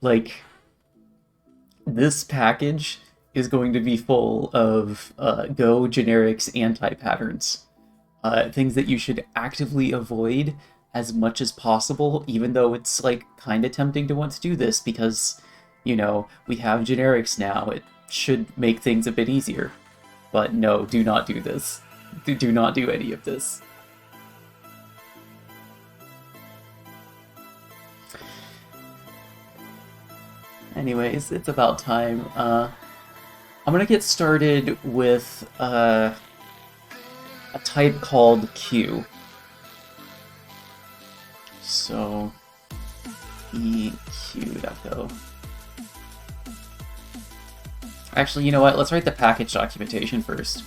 Like, this package is going to be full of Go generics anti-patterns. Things that you should actively avoid as much as possible, even though it's like kind of tempting to want to do this because, we have generics now. It should make things a bit easier. But no, do not do this. Do not do any of this. Anyways, it's about time. I'm gonna get started with a type called Q. So, EQ.go. Actually, you know what? Let's write the package documentation first.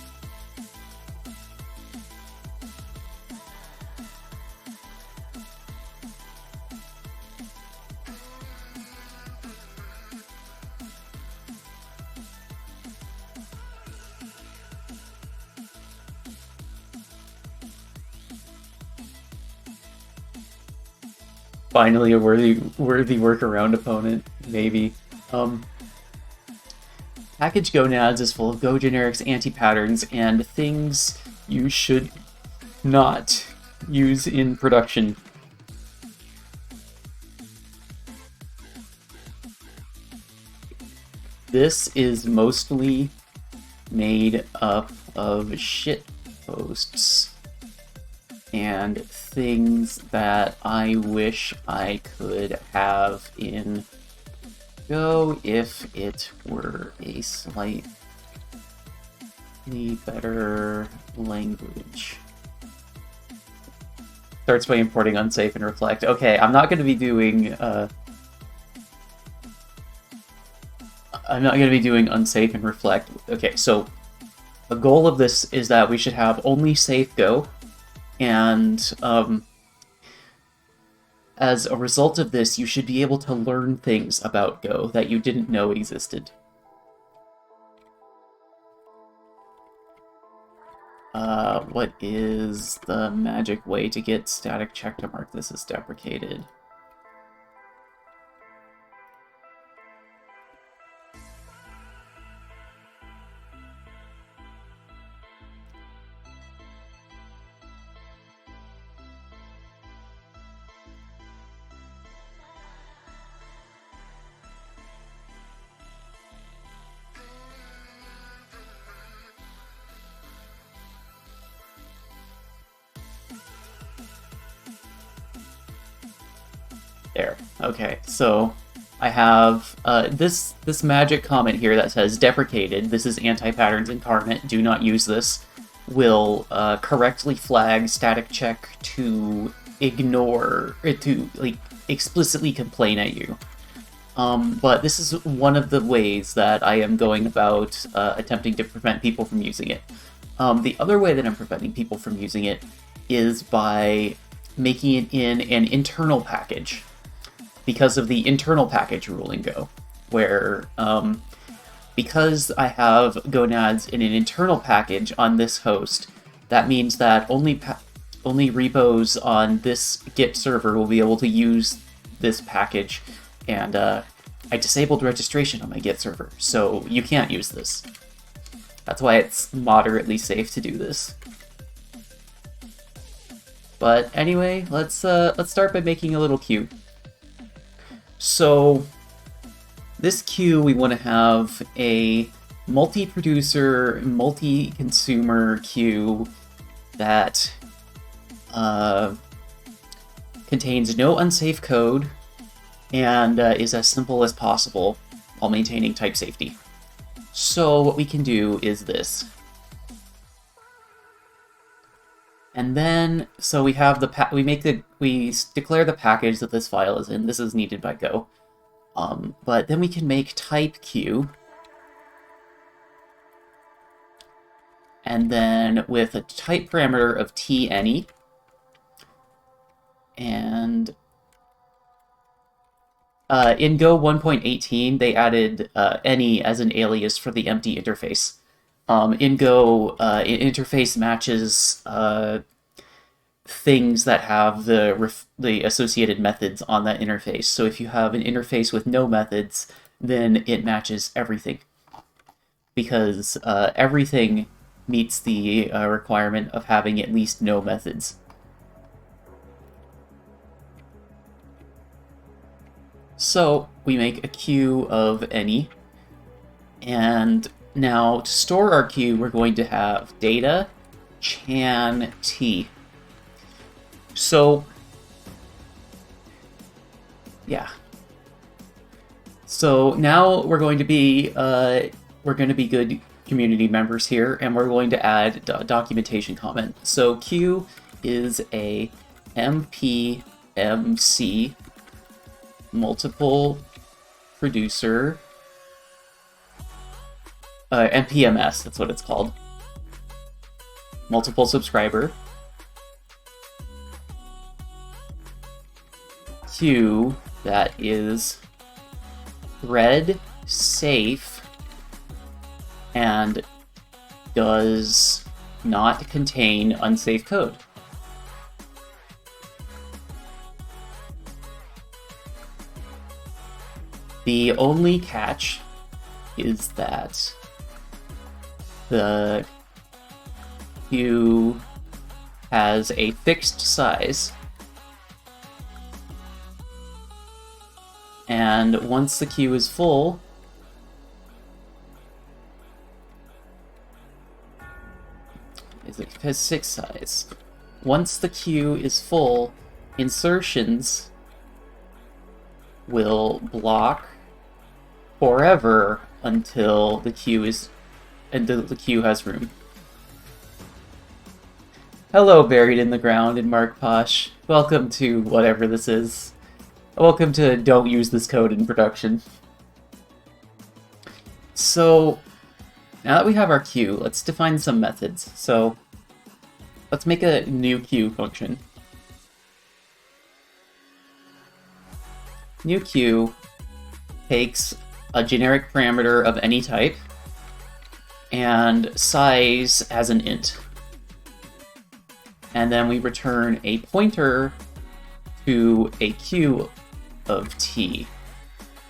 Finally, a worthy workaround opponent, maybe. Package Gonads is full of Go generics, anti-patterns, and things you should not use in production. This is mostly made up of shit posts and things that I wish I could have in Go if it were a slightly better language. Starts by importing unsafe and reflect. Okay, I'm not going to be doing unsafe and reflect. Okay, so the goal of this is that we should have only safe Go, and as a result of this, you should be able to learn things about Go that you didn't know existed. What is the magic way to get static check to mark this as deprecated? There. Okay, so I have this magic comment here that says deprecated. This is anti-patterns incarnate. Do not use this. Will correctly flag static check to ignore to like explicitly complain at you. But this is one of the ways that I am going about attempting to prevent people from using it. The other way that I'm preventing people from using it is by making it in an internal package, because of the internal package rule in Go, where because I have gonads in an internal package on this host, that means that only repos on this Git server will be able to use this package, and I disabled registration on my Git server, so you can't use this. That's why it's moderately safe to do this. But anyway, let's start by making a little queue. So this queue, we want to have a multi-producer, multi-consumer queue that contains no unsafe code and is as simple as possible while maintaining type safety. So what we can do is this. And then, so we have we declare the package that this file is in. This is needed by Go. But then we can make type Q. And then with a type parameter of t_any. And in Go 1.18, they added any as an alias for the empty interface. In Go, interface matches things that have the associated methods on that interface. So if you have an interface with no methods, then it matches everything, because everything meets the requirement of having at least no methods. So we make a queue of any, and now to store our queue, we're going to have data chan t. So yeah. So now we're going to be good community members here, and we're going to add documentation comment. So queue is a MPMC, multiple producer, MPMS, that's what it's called. Multiple subscriber. Queue that is thread safe and does not contain unsafe code. The only catch is that the queue has a fixed size, and once the queue is full, it has 6 size. Once the queue is full, insertions will block forever until the queue has room. Hello, buried in the ground in Mark Posh. Welcome to whatever this is. Welcome to Don't Use This Code in Production. So now that we have our queue, let's define some methods. So let's make a new queue function. New queue takes a generic parameter of any type and size as an int. And then we return a pointer to a queue of t.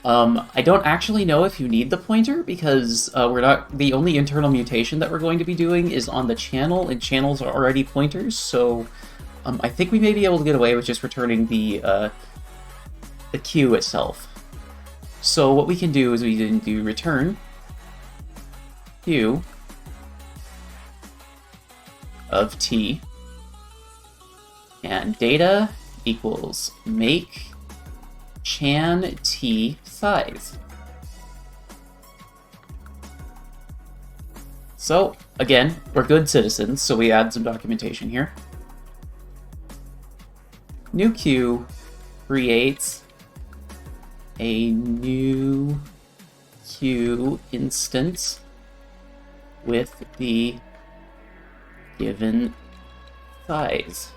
I don't actually know if you need the pointer, because the only internal mutation that we're going to be doing is on the channel, and channels are already pointers, so I think we may be able to get away with just returning the queue itself. So what we can do is we can do return queue of t, and data equals make chan t size. So again, we're good citizens, so we add some documentation here. New queue creates a new queue instance with the given size.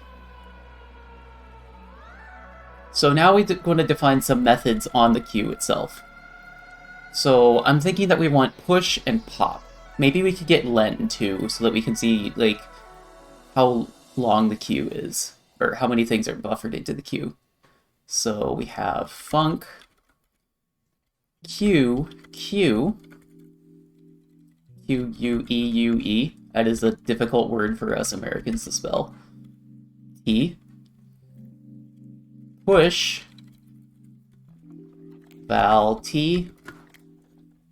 So now we're going to define some methods on the queue itself. So I'm thinking that we want push and pop. Maybe we could get len too, so that we can see like how long the queue is, or how many things are buffered into the queue. So we have func queue q u e u e. That is a difficult word for us Americans to spell. T push val t,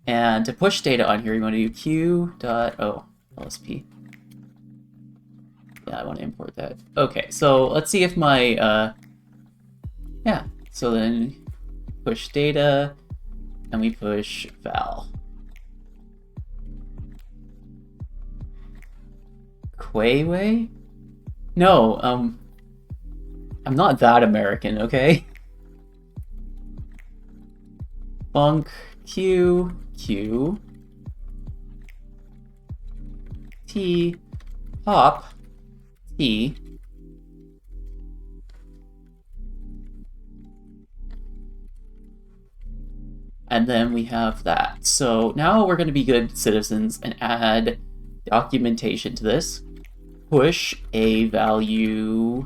and to push data on here, you want to do q.lsp. Yeah, I want to import that. Okay, so let's see if my yeah. So then push data, and we push val. Quayway? No, I'm not that American, okay? Func q q t pop t and then we have that. So now we're going to be good citizens and add documentation to this. Push a value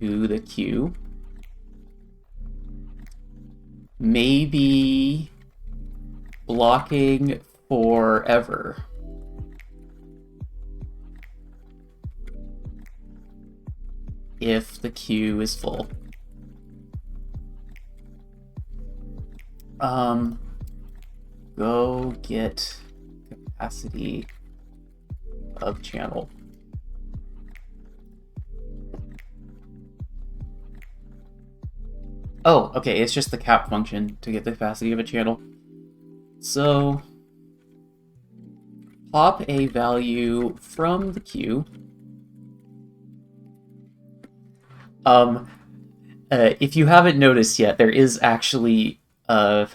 to the queue. Maybe blocking forever. If the queue is full. Go get capacity of channel. Oh, okay, it's just the cap function to get the capacity of a channel. So, pop a value from the queue. If you haven't noticed yet, there is actually, the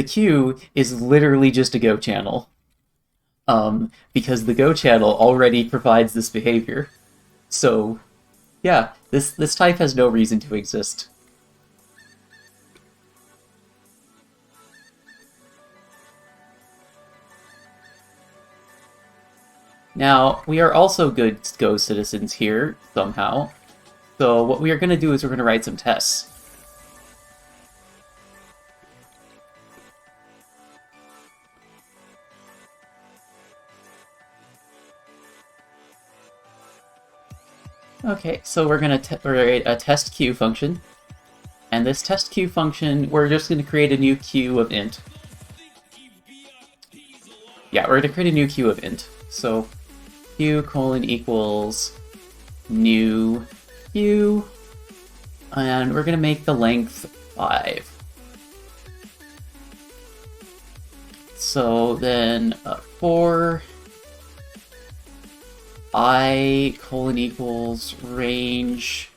queue is literally just a Go channel. Because the Go channel already provides this behavior. So, yeah, this type has no reason to exist. Now, we are also good Go citizens here, somehow. So what we are going to do is we're going to write some tests. Okay, so we're going to write a test queue function. And this test queue function, we're just going to create a new queue of int. Yeah, we're going to create a new queue of int. So queue colon equals new queue, and we're going to make the length 5. So then for I colon equals range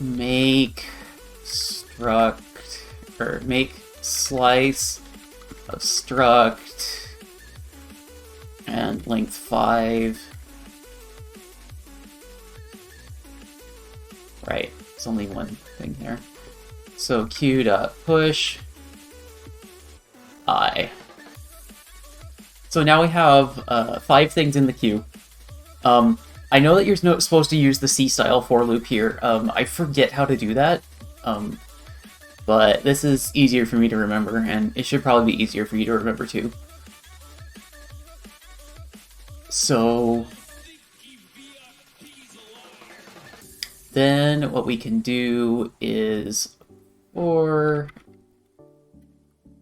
make struct, or make slice of struct and length 5. Right, there's only one thing here. So q.push I. So now we have 5 things in the queue. I know that you're supposed to use the C-style for loop here. I forget how to do that. But this is easier for me to remember, and it should probably be easier for you to remember too. So then what we can do is for,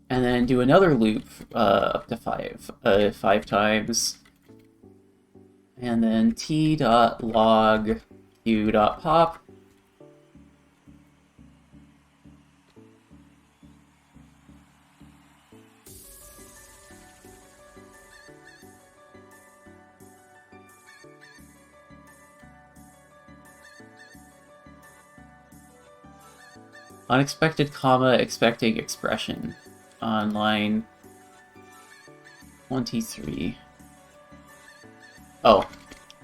and then do another loop up to 5 times, and then t.log q.pop. Unexpected comma expecting expression on line 23. Oh,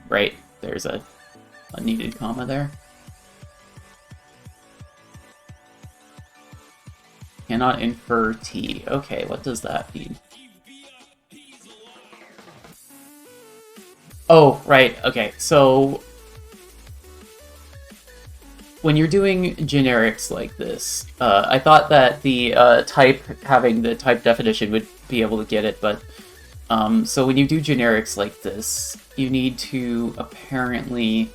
right. There's a unneeded comma there. Cannot infer T. Okay, what does that mean? Oh, right. Okay, so when you're doing generics like this, I thought that the type, having the type definition would be able to get it, but so when you do generics like this, you need to apparently,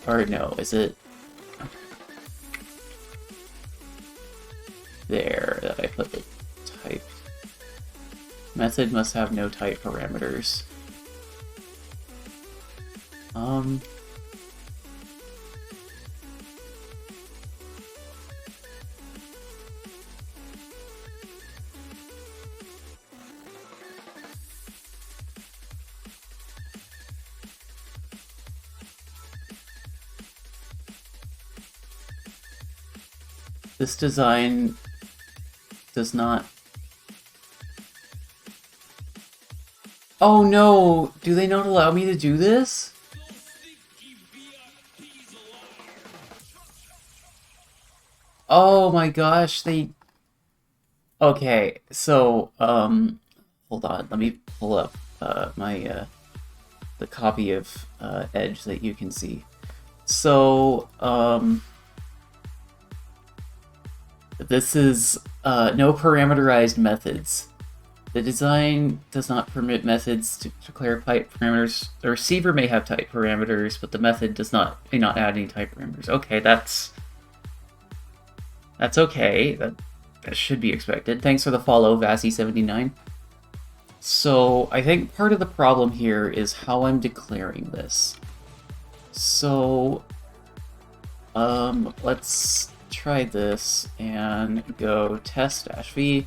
or no, is it there that I put the type? Method must have no type parameters. This design does not... Oh no! Do they not allow me to do this? Oh my gosh, they... Okay, so, hold on, let me pull up my, the copy of Edge that you can see. So, this is no parameterized methods. The design does not permit methods to declare type parameters. The receiver may have type parameters, but the method may not add any type parameters. Okay, that's okay. That should be expected. Thanks for the follow, Vassy79. So I think part of the problem here is how I'm declaring this. So let's try this and go test-v.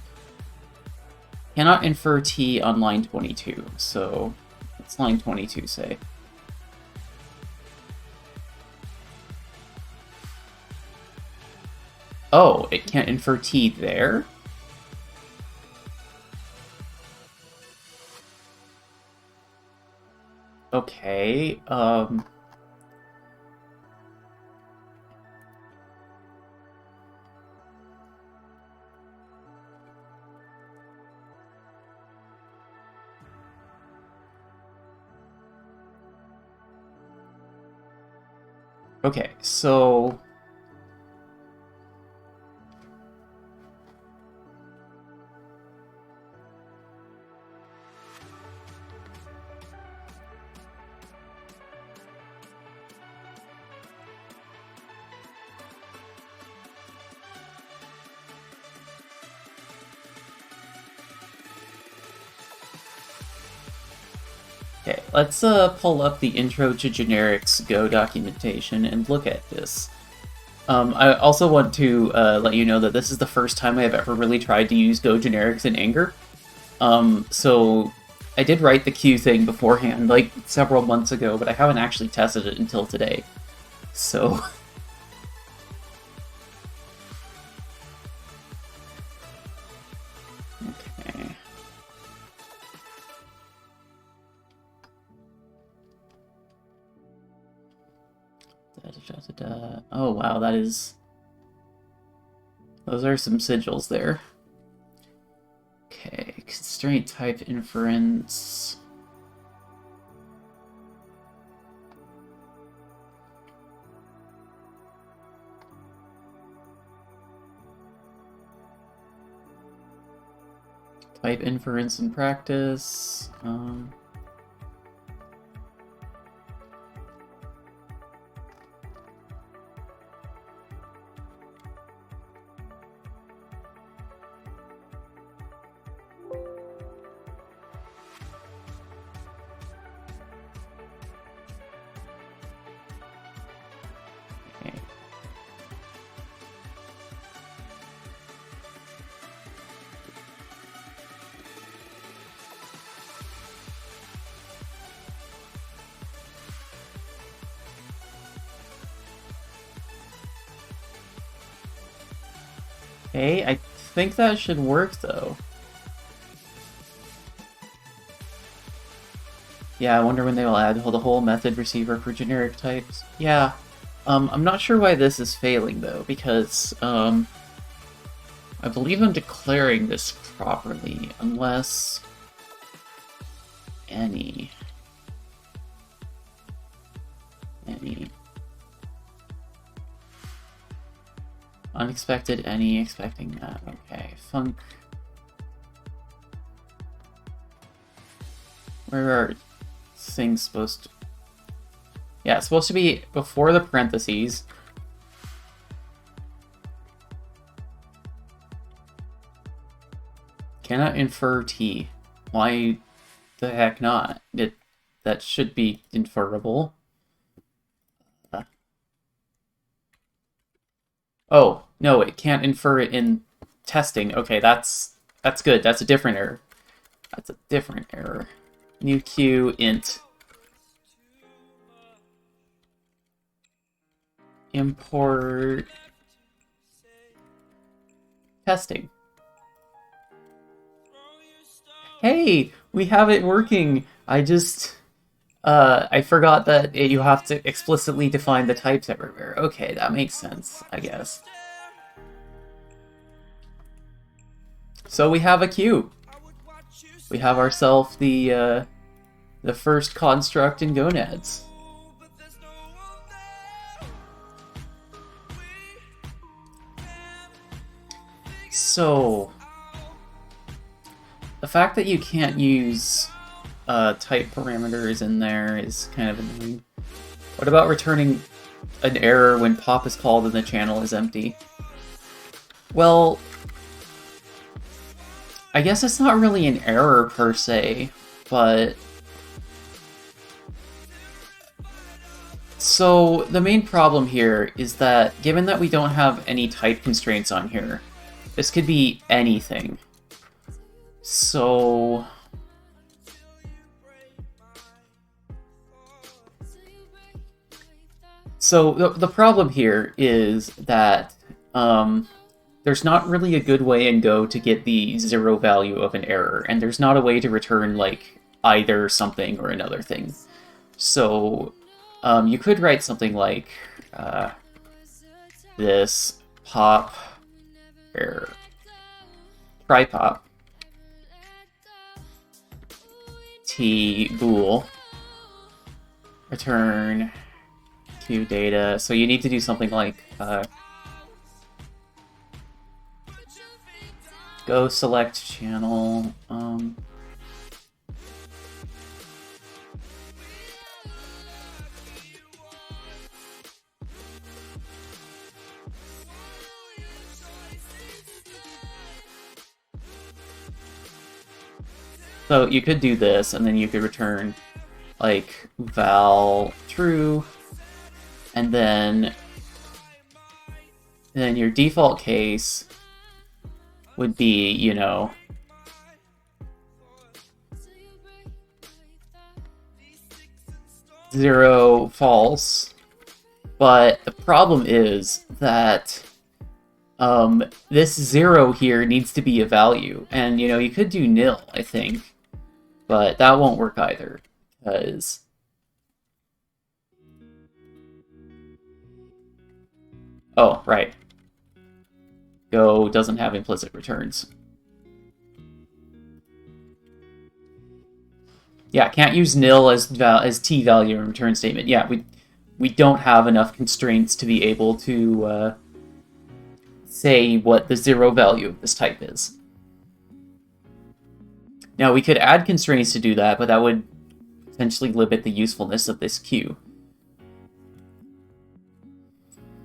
Cannot infer t on line 22, so let's line 22 say. Oh, it can't infer t there? Okay, okay, so okay, let's pull up the Intro to Generics Go documentation and look at this. I also want to let you know that this is the first time I've ever really tried to use Go generics in anger. So I did write the Q thing beforehand, like several months ago, but I haven't actually tested it until today. So okay. Oh wow, that is... Those are some sigils there. Okay, constraint type inference. Type inference in practice. Okay, I think that should work, though. Yeah, I wonder when they will add the whole method receiver for generic types. Yeah, I'm not sure why this is failing, though, because, I believe I'm declaring this properly, unless... Any... Unexpected any, expecting that. Okay, func. Where are things supposed to... Yeah, it's supposed to be before the parentheses. Cannot infer t. Why the heck not? That should be inferable. Oh, no, it can't infer it in testing. Okay, that's good. That's a different error. That's a different error. New Q int. Import testing. Hey, we have it working. I forgot that you have to explicitly define the types everywhere. Okay, that makes sense, I guess. So we have a queue. We have ourselves the The first construct in Gonads. So, the fact that you can't use type parameters in there is kind of annoying. What about returning an error when pop is called and the channel is empty? Well, I guess it's not really an error per se, but... So, the main problem here is that, given that we don't have any type constraints on here, this could be anything. So... the problem here is that there's not really a good way in Go to get the zero value of an error, and there's not a way to return, like, either something or another thing. So, you could write something like this pop error, try pop, t bool, return Q data. So you need to do something like go select channel. So you could do this, and then you could return like val true, and then your default case would be, you know, zero false. But the problem is that this zero here needs to be a value, and you know, you could do nil, I think, but that won't work either, because oh, right. Go doesn't have implicit returns. Yeah, can't use nil as t value in return statement. Yeah, we don't have enough constraints to be able to say what the zero value of this type is. Now, we could add constraints to do that, but that would potentially limit the usefulness of this queue.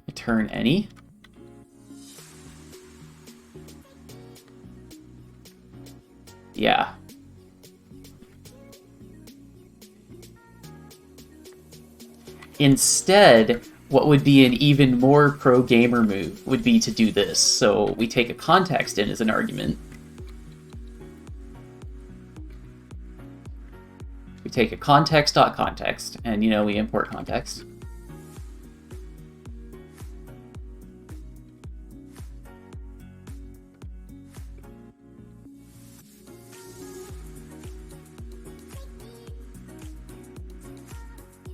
Return any. Yeah. Instead, what would be an even more pro-gamer move would be to do this. So we take a context in as an argument. We take a context.context, and, you know, we import context.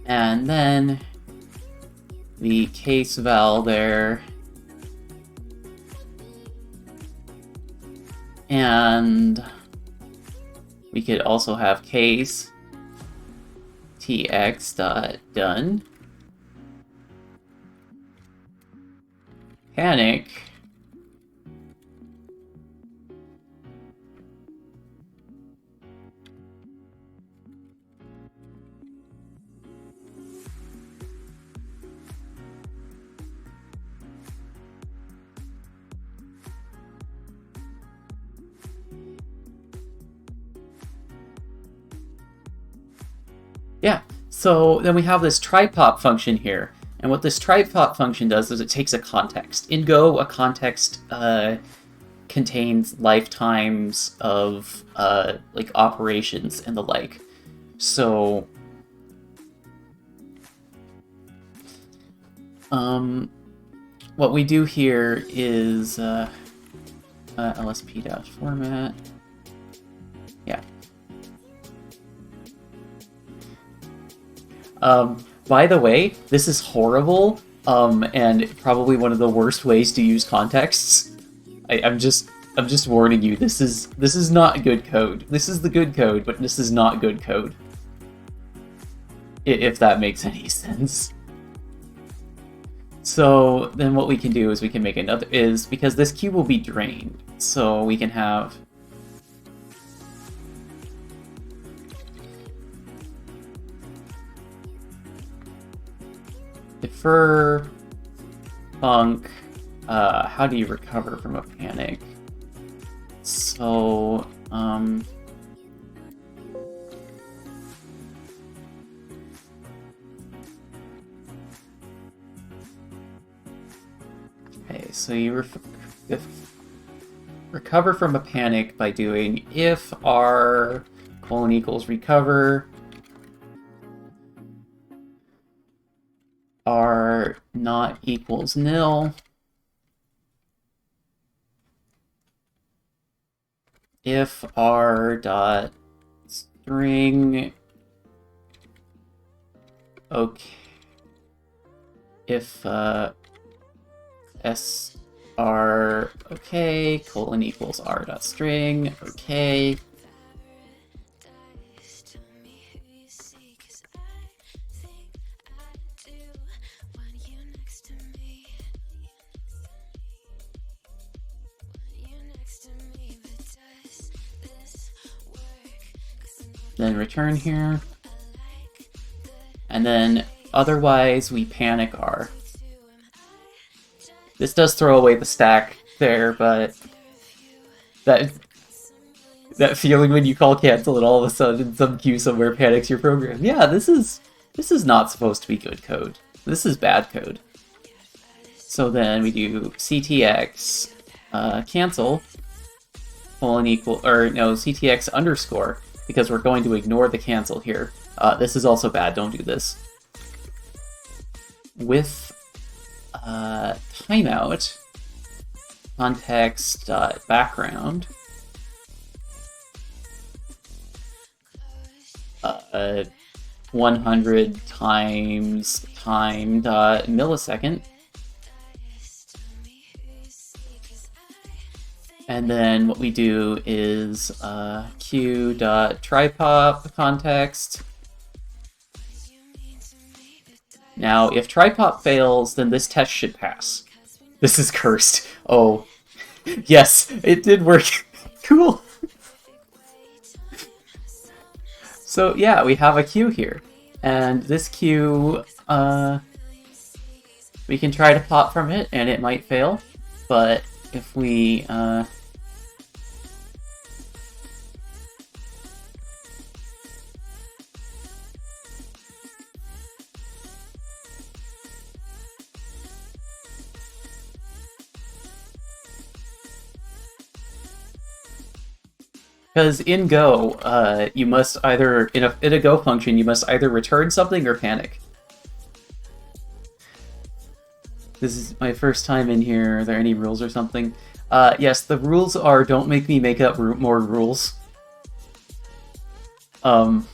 And then the case val there. And we could also have case tx.done. Panic. Yeah, so then we have this try-pop function here, and what this try-pop function does is it takes a context. In Go, a context contains lifetimes of like operations and the like. So what we do here is lsp-format. Yeah. By the way, this is horrible, and probably one of the worst ways to use contexts. I'm just warning you. This is not good code. This is the good code, but this is not good code. if that makes any sense. So then what we can do is we can make another, is because this cube will be drained, so we can have defer funk. How do you recover from a panic? So okay, so you recover from a panic by doing if r colon equals recover, r not equals nil, if r dot string okay, if s r okay colon equals r dot string okay. Then return here, and then otherwise we panic R. This does throw away the stack there, but that feeling when you call cancel and all of a sudden some queue somewhere panics your program. Yeah, this is not supposed to be good code. This is bad code. So then we do ctx cancel colon equal, or no, ctx underscore, because we're going to ignore the cancel here. This is also bad, don't do this. With timeout context background 100 times time dot millisecond, and then what we do is q dot tripop context. Now, if tripop fails, then this test should pass. This is cursed. Oh, yes, it did work. Cool. So yeah, we have a queue here, and this queue, we can try to pop from it, and it might fail, but if we, because in Go, you must either, in a Go function, you must either return something or panic. This is my first time in here. Are there any rules or something? Yes, the rules are don't make me make up more rules. And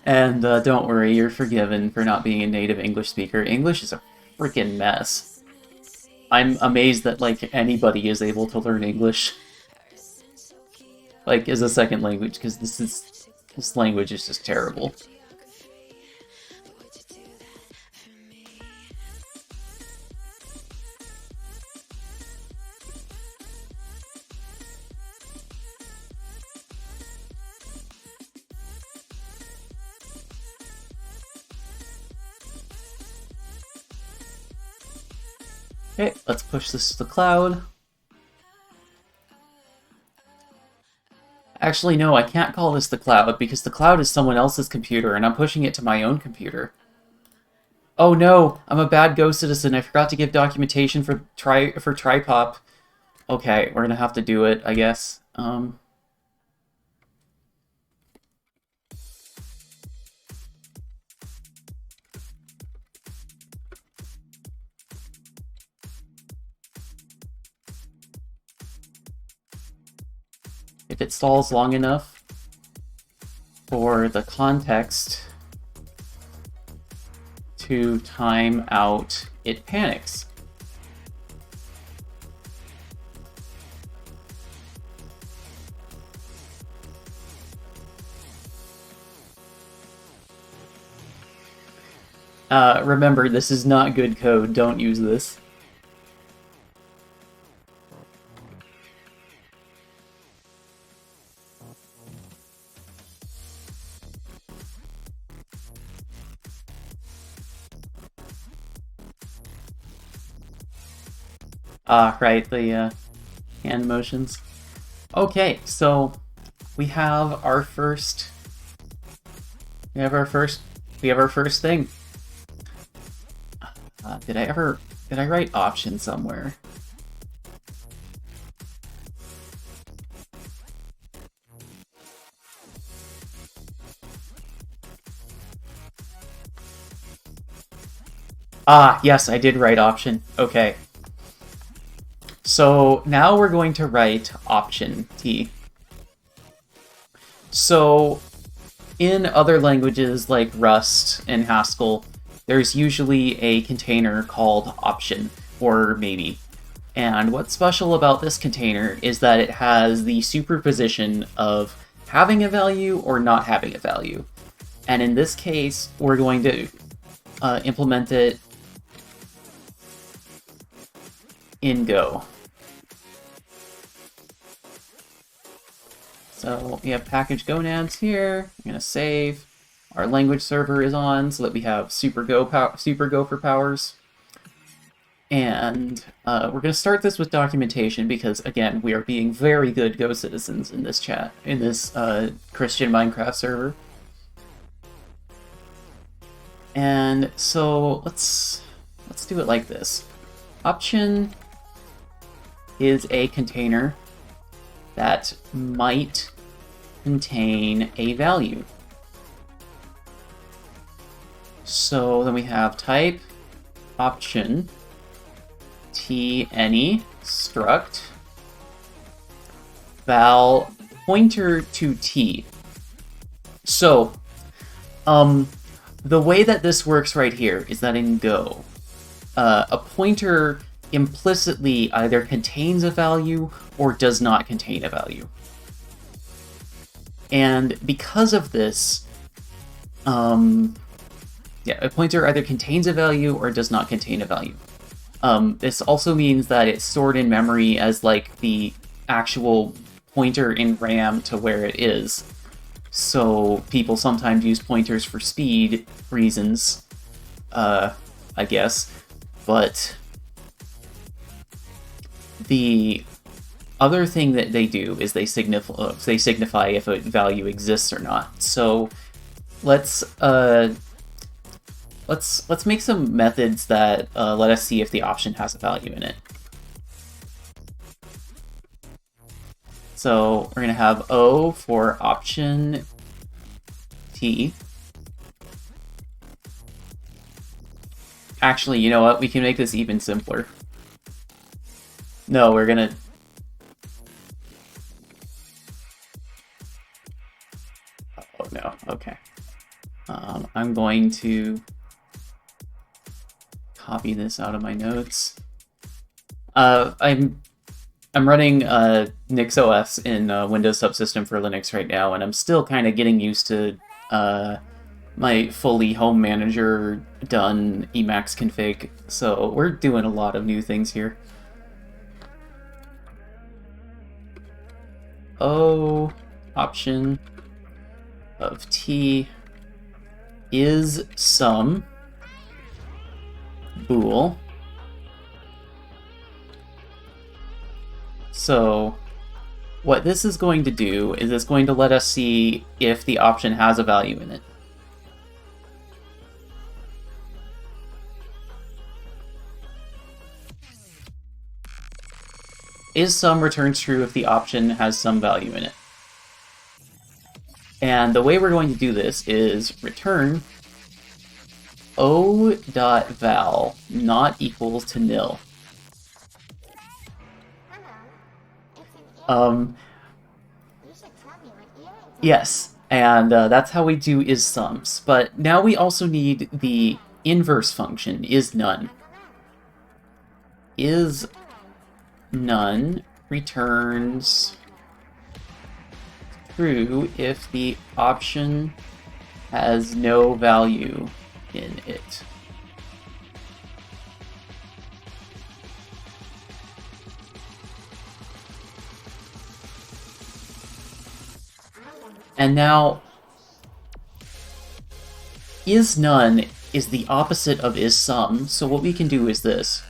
don't worry, you're forgiven for not being a native English speaker. English is a freaking mess. I'm amazed that, like, anybody is able to learn English, like, as a second language, because this language is just terrible. Okay, let's push this to the cloud. Actually, no, I can't call this the cloud, because the cloud is someone else's computer, and I'm pushing it to my own computer. Oh no, I'm a bad Go citizen. I forgot to give documentation for tripop. Okay, we're gonna have to do it, I guess. If it stalls long enough for the context to time out, it panics. Remember, this is not good code. Don't use this. Ah, right, the hand motions. Okay, so we have our first. We have our first thing. Did I write option somewhere? Ah, yes, I did write option. Okay. So now we're going to write option T. So in other languages like Rust and Haskell, there's usually a container called option, or maybe. And what's special about this container is that it has the superposition of having a value or not having a value. And in this case, we're going to implement it in Go. So we have package gonads here. I'm going to save. Our language server is on so that we have Super Go for powers. And we're going to start this with documentation because, again, we are being very good Go citizens in this chat, in this Christian Minecraft server. And so let's do it like this. Option is a container that might contain a value. So then we have type option t any struct val pointer to t. So the way that this works right here is that in Go, a pointer implicitly either contains a value or does not contain a value. And because of this, a pointer either contains a value or does not contain a value. This also means that it's stored in memory as like the actual pointer in RAM to where it is. So people sometimes use pointers for speed reasons, I guess, but the other thing that they do is they signify if a value exists or not. So let's make some methods that let us see if the option has a value in it. So we're gonna have O for option T. Actually, you know what? We can make this even simpler. No, we're gonna... Oh, no. Okay. I'm going to copy this out of my notes. I'm running NixOS in Windows Subsystem for Linux right now, and I'm still kind of getting used to my fully home manager done Emacs config, so we're doing a lot of new things here. O option of T is some bool. So what this is going to do is it's going to let us see if the option has a value in it. Is some returns true if the option has some value in it. And the way we're going to do this is return o.val not equals to nil. Yes, and that's how we do is sums. But now we also need the inverse function, is none. Is none returns true if the option has no value in it. And now, is none is the opposite of is some, so what we can do is this.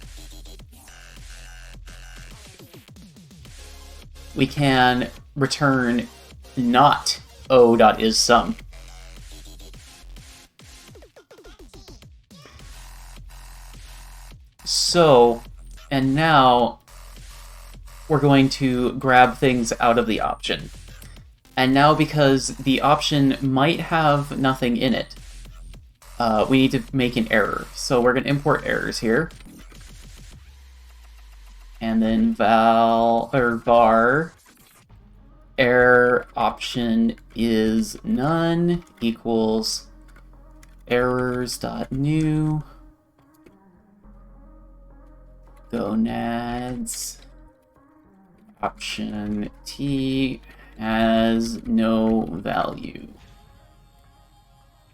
We can return not o.isSum. So, and now we're going to grab things out of the option. And now because the option might have nothing in it, we need to make an error. So we're going to import errors here. And then var error option is none equals errors.new gonads option t has no value,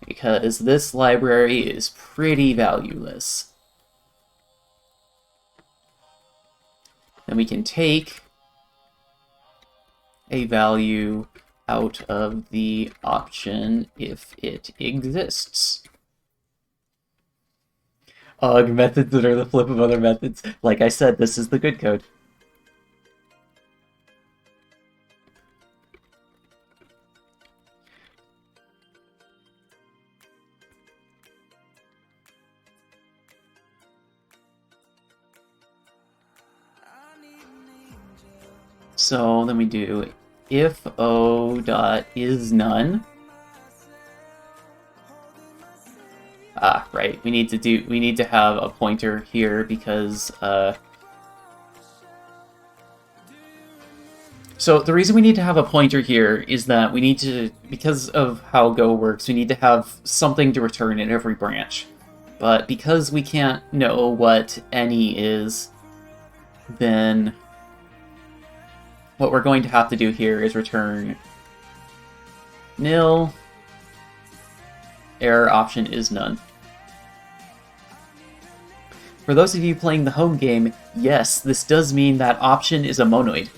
because this library is pretty valueless. Then we can take a value out of the option if it exists. Ugh, methods that are the flip of other methods. Like I said, this is the good code. So then we do if o.isNone. Ah, right. We need to have a pointer here because so the reason we need to have a pointer here is that we need to, because of how Go works, we need to have something to return in every branch. But because we can't know what any is, then what we're going to have to do here is return nil, error option is none. For those of you playing the home game, yes, this does mean that option is a monoid.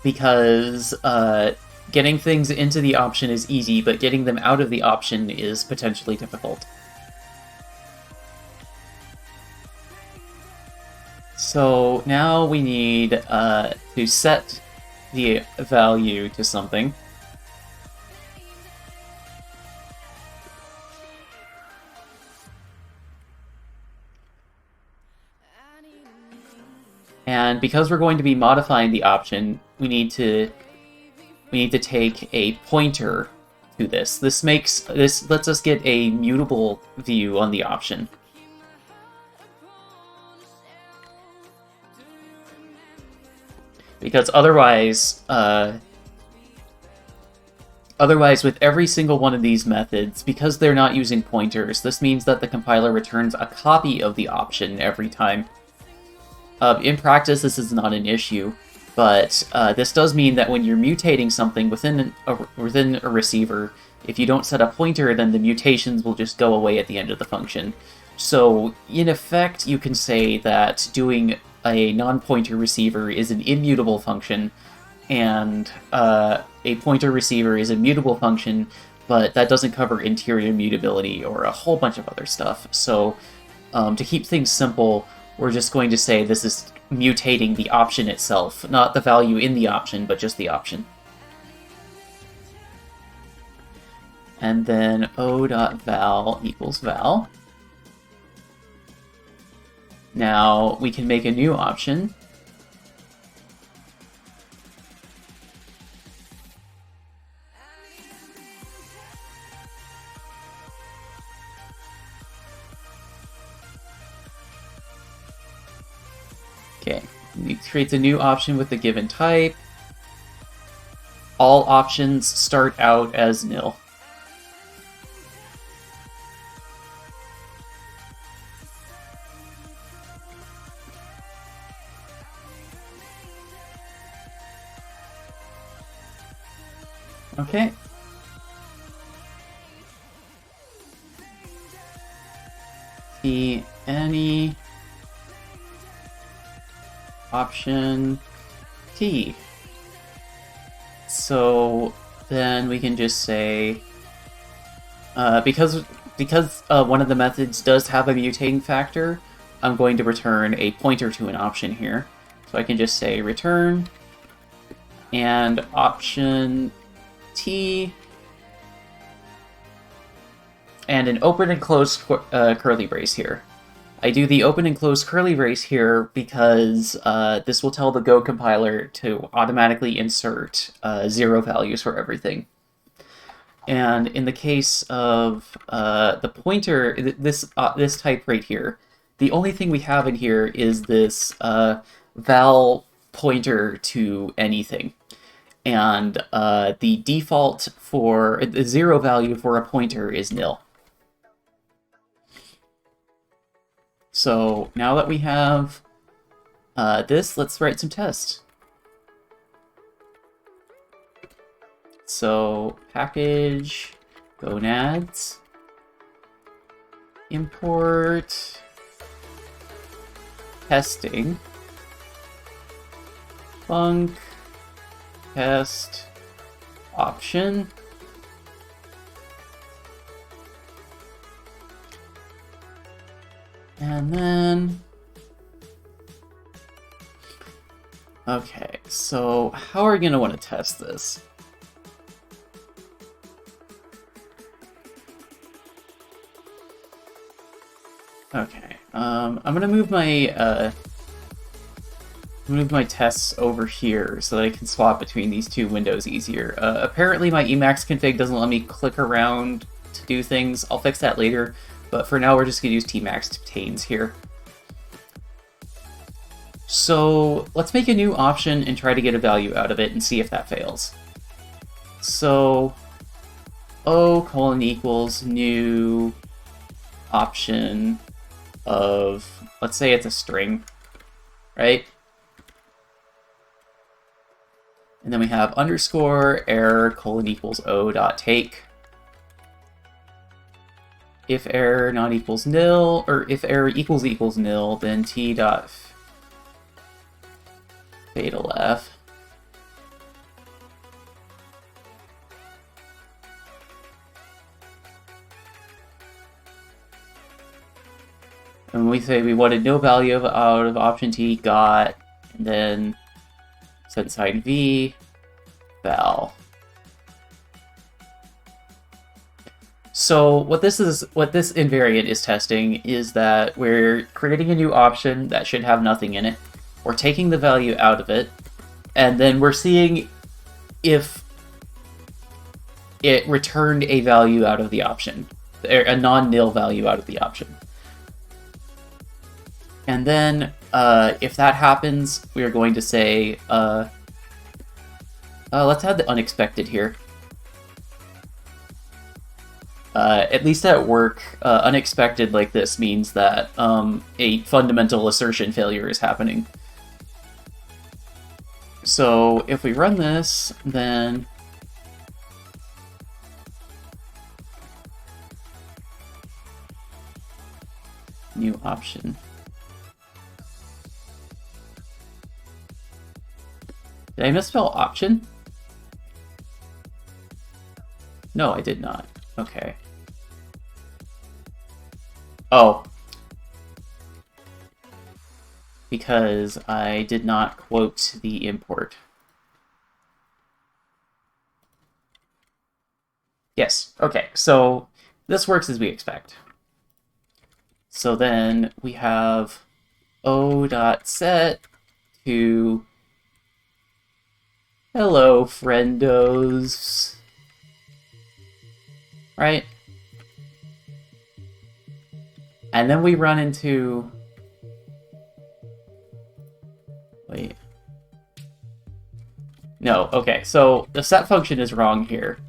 Because getting things into the option is easy, but getting them out of the option is potentially difficult. So now we need to set the value to something. And because we're going to be modifying the option, we need to take a pointer to this. This lets us get a mutable view on the option. Because otherwise, with every single one of these methods, because they're not using pointers, this means that the compiler returns a copy of the option every time. In practice, this is not an issue, but this does mean that when you're mutating something within a receiver, if you don't set a pointer, then the mutations will just go away at the end of the function. So, in effect, you can say that doing a non-pointer receiver is an immutable function, and a pointer receiver is a mutable function, but that doesn't cover interior mutability or a whole bunch of other stuff. So, to keep things simple, we're just going to say this is mutating the option itself, not the value in the option, but just the option. And then o.val equals val. Now we can make a new option. Okay, it creates a new option with the given type. All options start out as nil. Okay. T any option T. So then we can just say, because one of the methods does have a mutating factor, I'm going to return a pointer to an option here. So I can just say return and option T and an open and close curly brace here. I do the open and close curly brace here because this will tell the Go compiler to automatically insert 0 values for everything. And in the case of the pointer, this type right here, the only thing we have in here is this val pointer to anything. And the default for the 0 value for a pointer is nil. So now that we have this, let's write some tests. So package gonads import testing func test option and then okay, so how are we going to want to test this? Okay, I'm gonna move my tests over here so that I can swap between these two windows easier. Apparently my Emacs config doesn't let me click around to do things. I'll fix that later, but for now we're just gonna use tmax tains here. So let's make a new option and try to get a value out of it and see if that fails. So O : equals new option of, let's say it's a string, right? And then we have underscore error : equals O dot take. If error not equals nil, or if error equals nil, then T dot fatal F. And we say we wanted no value out of option T, got, and then set sign V, val. So what this invariant is testing is that we're creating a new option that should have nothing in it. We're taking the value out of it, and then we're seeing if it returned a value out of the option, a non-nil value out of the option. And then, if that happens, we are going to say, let's add the unexpected here. At least at work, unexpected like this means that a fundamental assertion failure is happening. So if we run this, then new option. Did I misspell option? No, I did not. Okay. Oh. Because I did not quote the import. Yes, okay, so this works as we expect. So then we have o.set to hello, friendos. Right? And then we run into... Wait. No, okay, so the set function is wrong here.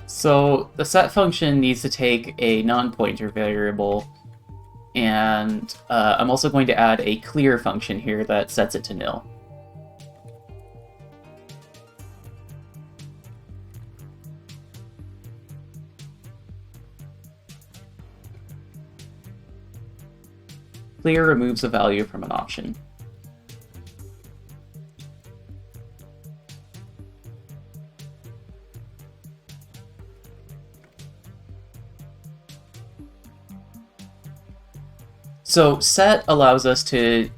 So the set function needs to take a non-pointer variable, and I'm also going to add a clear function here that sets it to nil. Clear removes a value from an option. So set allows us to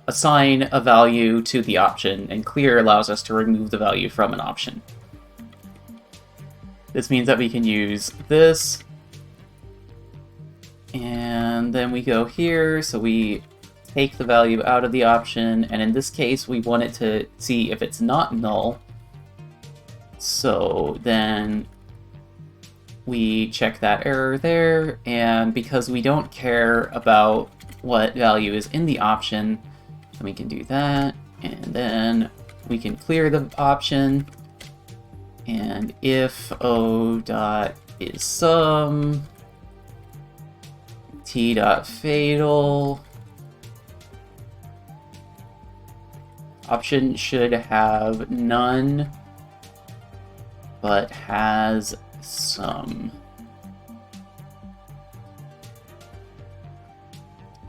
assign a value to the option, and clear allows us to remove the value from an option. This means that we can use this, and then we go here, so we take the value out of the option, and in this case we want it to see if it's not null. So then we check that error there, and because we don't care about what value is in the option, we can do that, and then we can clear the option, and if O dot is sum, T dot fatal, option should have none, but has some.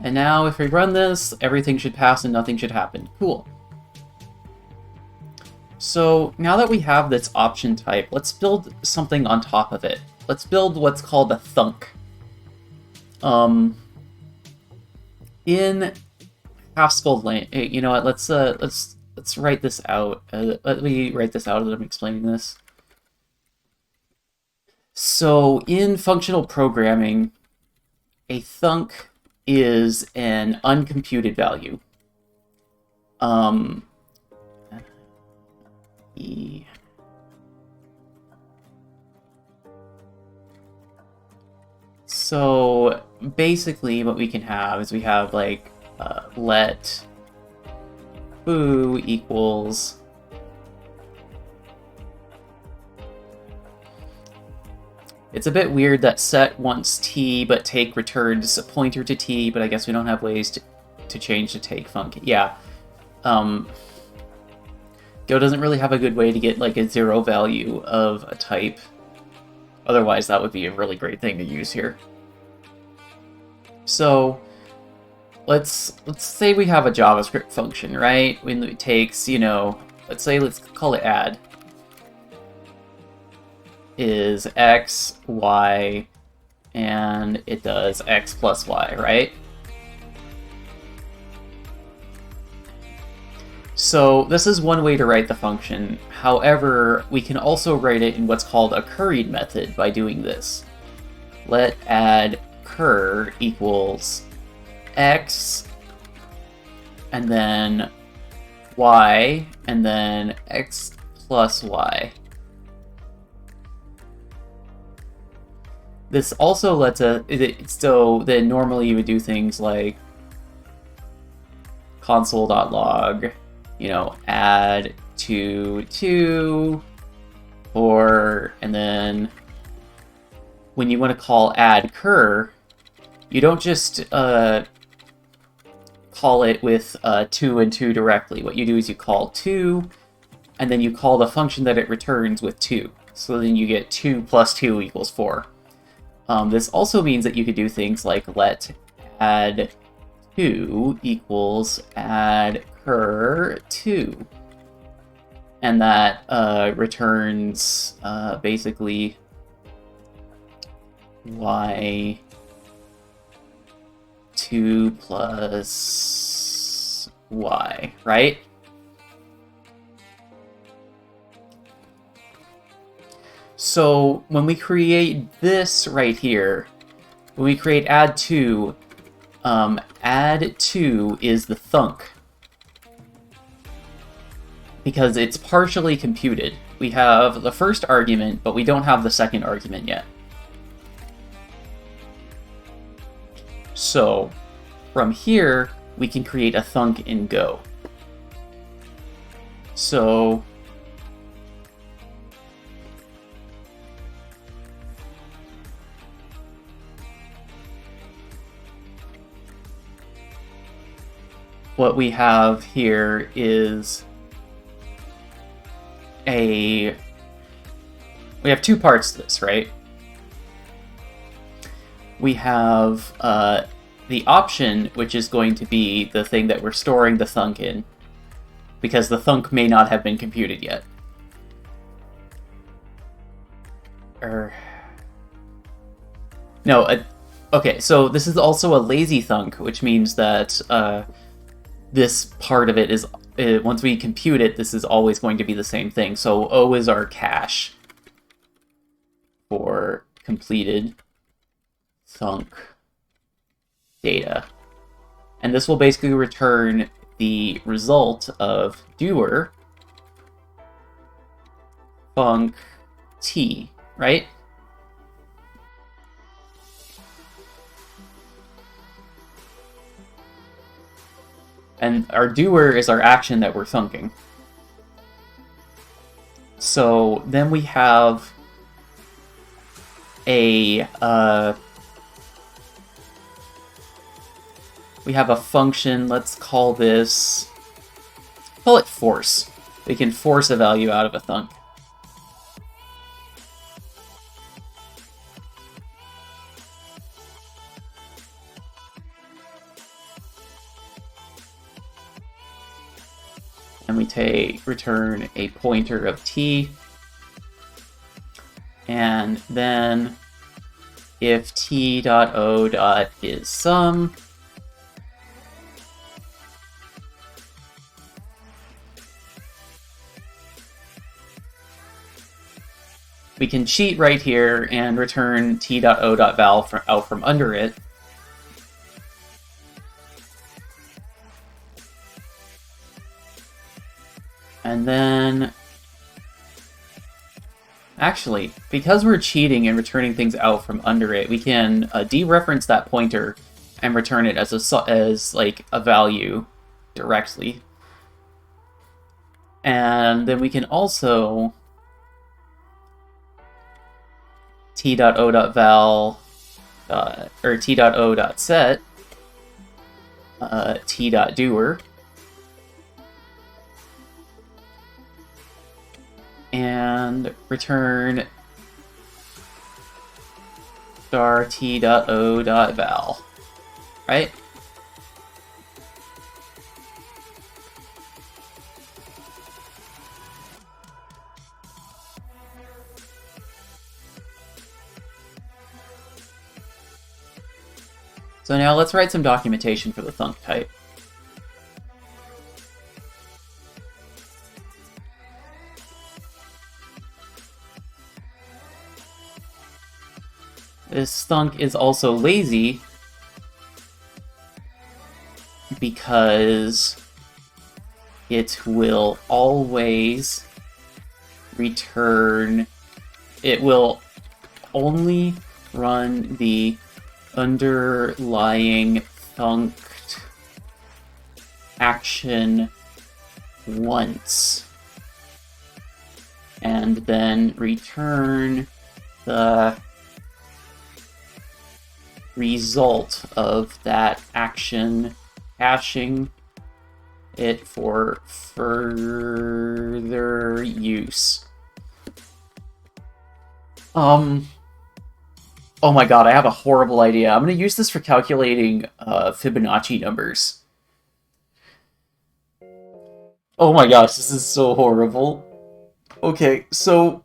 And now if we run this, everything should pass and nothing should happen. Cool. So now that we have this option type, let's build something on top of it. Let's build what's called a thunk. In Haskell, you know what? Let's write this out. Let me write this out as I'm explaining this. So in functional programming, a thunk is an uncomputed value. So basically what we can have is we have like let foo equals it's a bit weird that set wants t, but take returns a pointer to t, but I guess we don't have ways to change the take func. Yeah. Go doesn't really have a good way to get like a 0 value of a type. Otherwise, that would be a really great thing to use here. So let's say we have a JavaScript function, right? When it takes, you know, let's call it add. Is x, y, and it does x plus y, right? So this is one way to write the function. However, we can also write it in what's called a curried method by doing this. Let add cur equals x, and then y, and then x plus y. This also lets us, so then normally you would do things like console.log, you know, add to, or, and then when you want to call add cur, you don't just call it with 2 and 2 directly. What you do is you call 2, and then you call the function that it returns with 2. So then you get 2 plus 2 equals 4. This also means that you could do things like let add 2 equals add cur 2. And that returns basically y 2 plus y, right? So when we create this right here, when we create add 2 is the thunk, because it's partially computed. We have the first argument, but we don't have the second argument yet. So from here, we can create a thunk in Go. So what we have here is we have two parts to this, right? we have the option, which is going to be the thing that we're storing the thunk in, because the thunk may not have been computed yet. No, okay, so this is also a lazy thunk, which means that this part of it is, once we compute it, this is always going to be the same thing. So O is our cache for completed thunk data. And this will basically return the result of doer func t, right? And our doer is our action that we're thunking. So then we have a function. Let's call it force. We can force a value out of a thunk. And we return a pointer of t. And then if t.o. is sum, we can cheat right here and return t.o.val out from under it. And then, actually, because we're cheating and returning things out from under it, we can dereference that pointer and return it as like a value directly. And then we can also t.o.val or t.o.set t.doer. And return star t.o.val, right? So now let's write some documentation for the thunk type. This thunk is also lazy because it will always return, it will only run the underlying thunked action once and then return the result of that action, caching it for further use. Oh my god, I have a horrible idea. I'm going to use this for calculating Fibonacci numbers. Oh my gosh, this is so horrible. Okay, so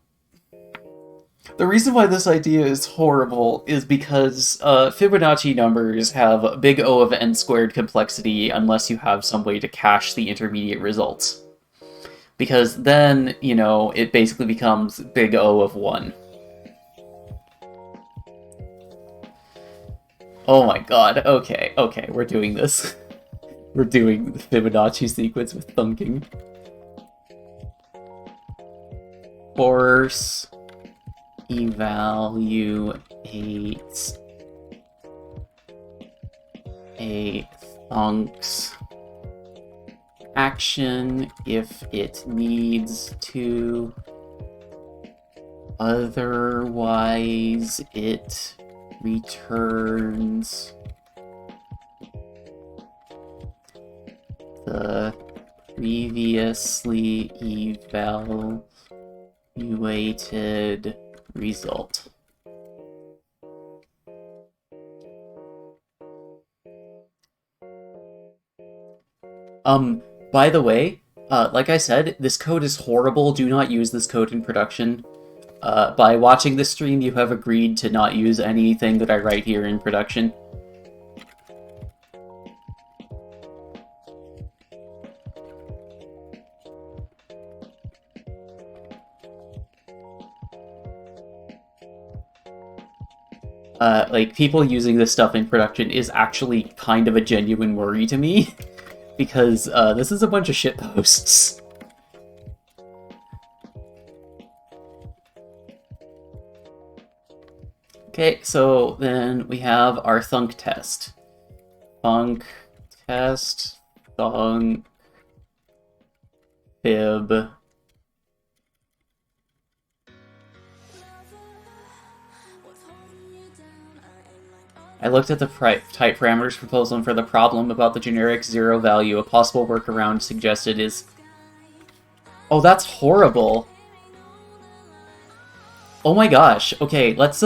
the reason why this idea is horrible is because Fibonacci numbers have a big O of n squared complexity unless you have some way to cache the intermediate results. Because then, you know, it basically becomes big O of 1. Oh my god, okay, we're doing this. We're doing the Fibonacci sequence with thunking. Force evaluates a thunk's action if it needs to, otherwise it returns the previously evaluated result. By the way, like I said, this code is horrible. Do not use this code in production. By watching this stream, you have agreed to not use anything that I write here in production. Like, people using this stuff in production is actually kind of a genuine worry to me, because this is a bunch of shitposts. Okay, so then we have our thunk test. Thunk test, thunk, fib. I looked at the type parameters proposal, and for the problem about the generic 0 value, a possible workaround suggested is... Oh, that's horrible. Oh my gosh. Okay, let's,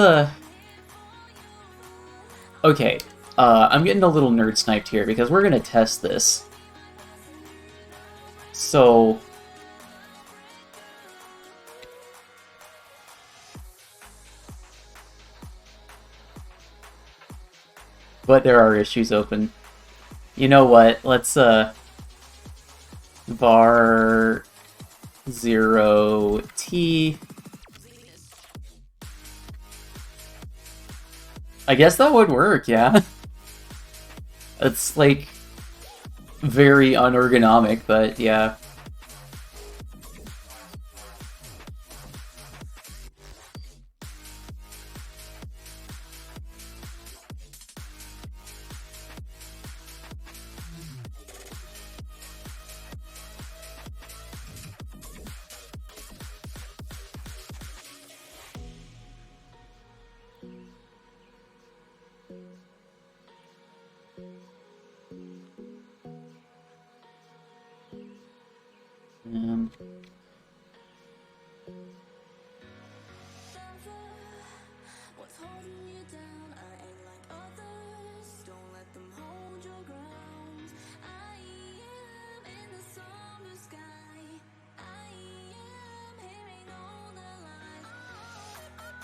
Okay, I'm getting a little nerd sniped here, because we're gonna test this. So... But there are issues open. You know what? Let's, var 0t. I guess that would work, yeah. It's, like, very unergonomic, but yeah.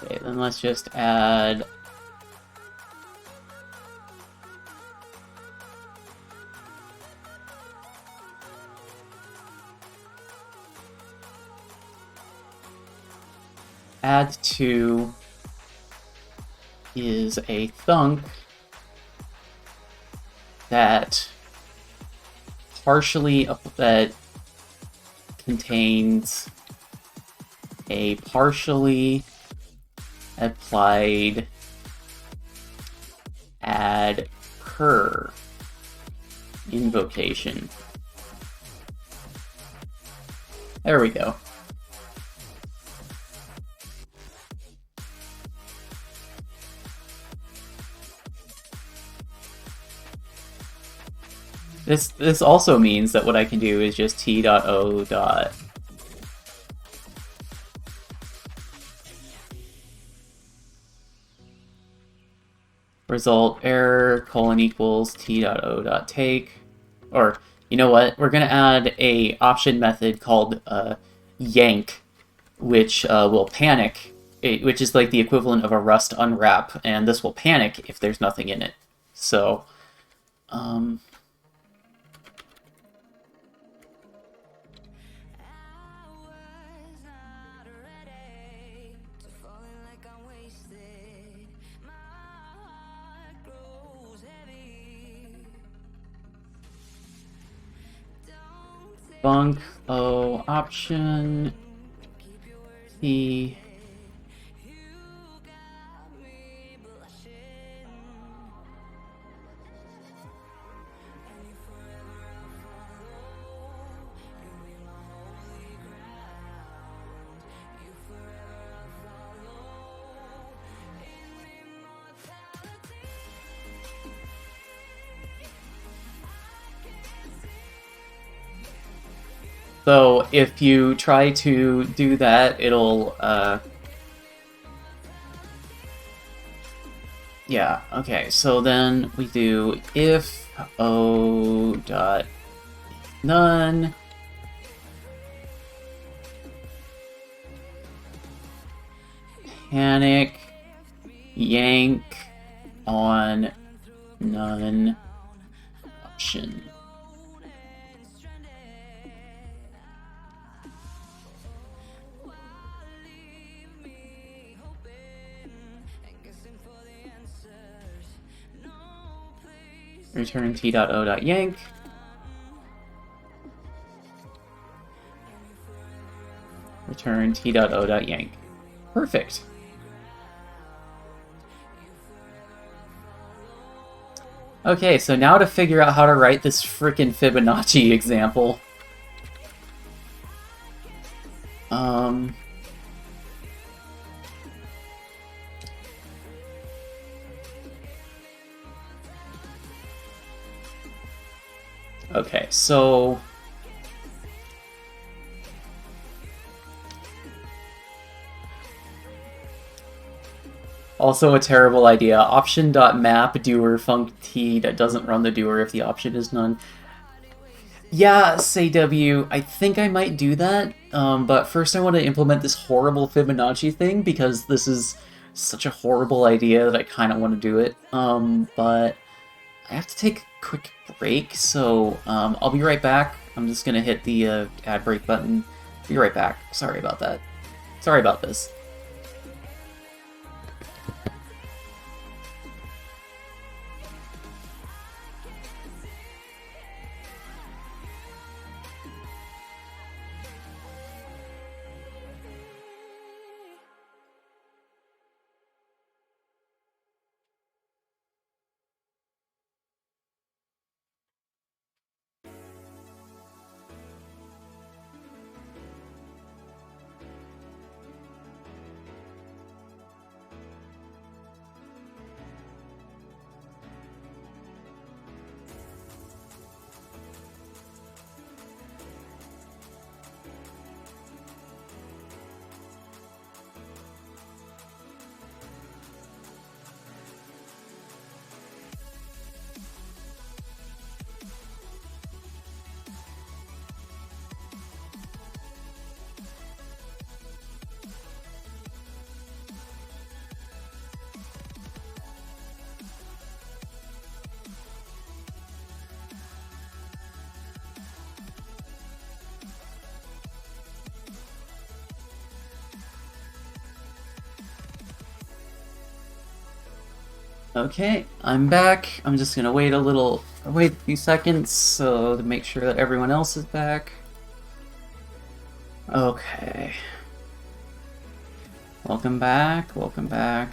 Okay, then let's just add... Add to is a thunk that that contains a partially applied add cur invocation. There we go. This also means that what I can do is just t.o. result error :equals t.o.take. Or, you know what? We're going to add a option method called yank, which will panic, which is like the equivalent of a Rust unwrap, and this will panic if there's nothing in it. So, thunk o option t So if you try to do that, it'll, yeah, okay, so then we do if o dot none. Panic, yank on none option. Return t.o.yank. Return t.o.yank. Perfect. Okay, so now to figure out how to write this frickin' Fibonacci example. Okay, so... Also a terrible idea. Option.map doer func t that doesn't run the doer if the option is none. Yeah, say W, I think I might do that, but first I want to implement this horrible Fibonacci thing because this is such a horrible idea that I kind of want to do it. But I have to take a quick break, so I'll be right back. I'm just going to hit the ad break button. Be right back. Sorry about that. Sorry about this. Okay, I'm back. I'm just gonna wait a few seconds so to make sure that everyone else is back. Okay. Welcome back, welcome back.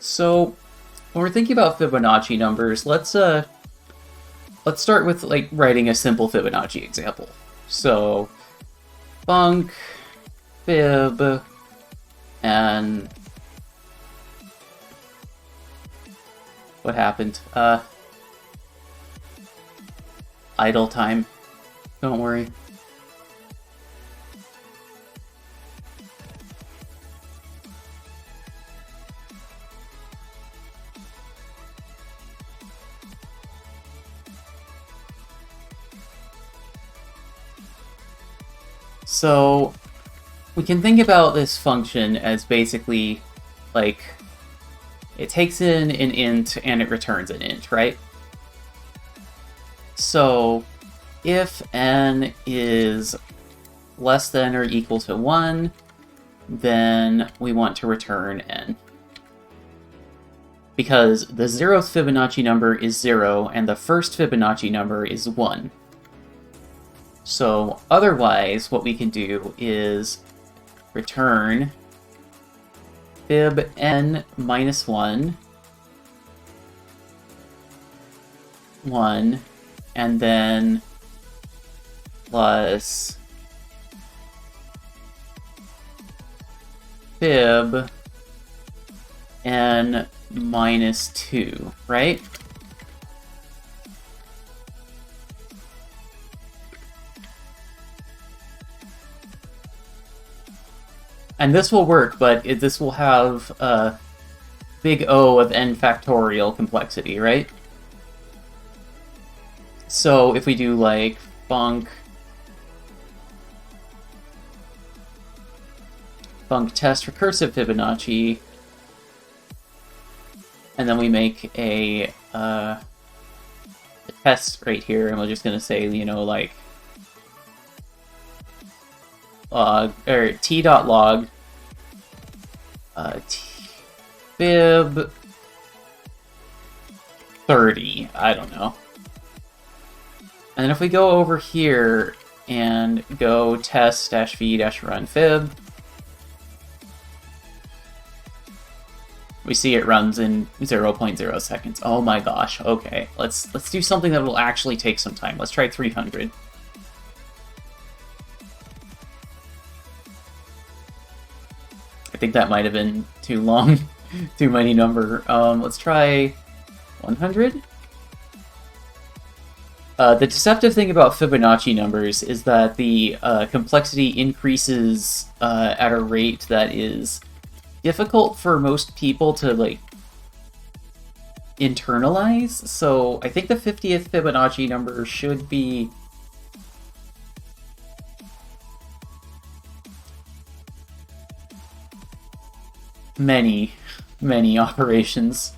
So, when we're thinking about Fibonacci numbers, let's start with like writing a simple Fibonacci example. So, func fib and what happened? Idle time. Don't worry. So, we can think about this function as basically, like, it takes in an int and it returns an int, right? So, if n is less than or equal to 1, then we want to return n. Because the 0th Fibonacci number is 0, and the first Fibonacci number is 1. So otherwise, what we can do is return fib n minus 1, 1, and then plus fib n minus 2, right? And this will work, but this will have a big O of n factorial complexity, right? So if we do like func test recursive Fibonacci, and then we make a test right here, and we're just gonna say, you know, like or t.log fib 30, I don't know. And then if we go over here and go test-v-run fib, we see it runs in 0.0 seconds. Oh my gosh, okay. Let's do something that will actually take some time. Let's try 300. I think that might have been too long, too many number. Let's try 100. The deceptive thing about Fibonacci numbers is that the complexity increases at a rate that is difficult for most people to, like, internalize. So I think the 50th Fibonacci number should be many operations.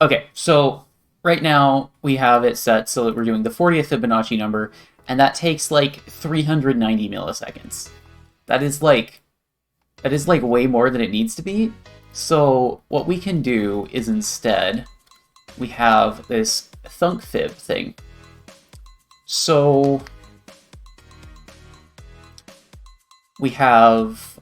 Okay, so right now we have it set so that we're doing the 40th Fibonacci number, and that takes like 390 milliseconds. That is like way more than it needs to be. So what we can do is instead we have this thunk fib thing. So we have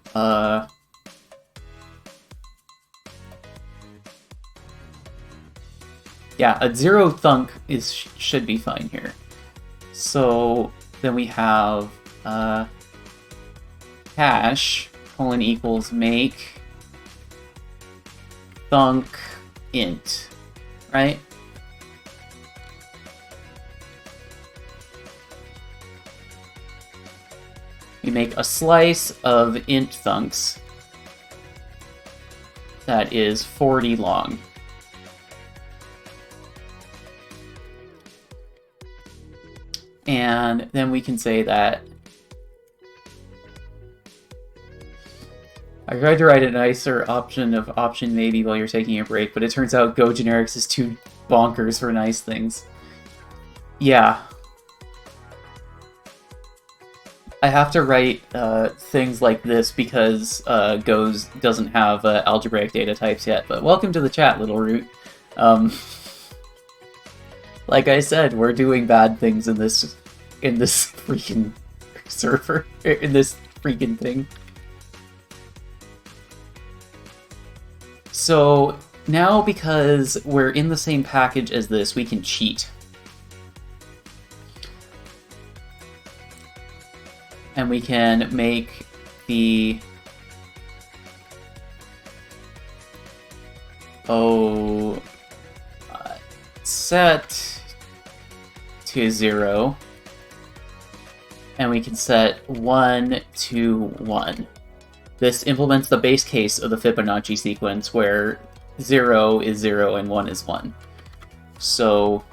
yeah, a 0 thunk should be fine here. So then we have hash := make thunk int, right? We make a slice of int thunks that is 40 long. And then we can say that I tried to write a nicer option of option maybe while you're taking a break, but it turns out Go generics is too bonkers for nice things. Yeah. I have to write things like this because Go doesn't have algebraic data types yet, but welcome to the chat, Little Root. Like I said, we're doing bad things in this freaking server, in this freaking thing. So now, because we're in the same package as this, we can cheat. And we can make the set to 0, and we can set 1 to 1. This implements the base case of the Fibonacci sequence where 0 is 0 and 1 is 1. So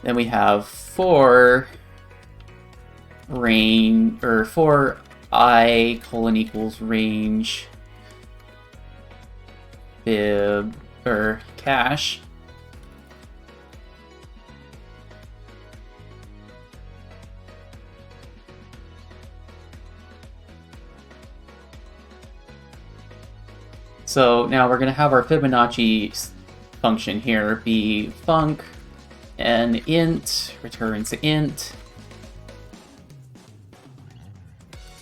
then we have for range, or for I : range fib or cache. So now we're going to have our Fibonacci function here be func and int returns int,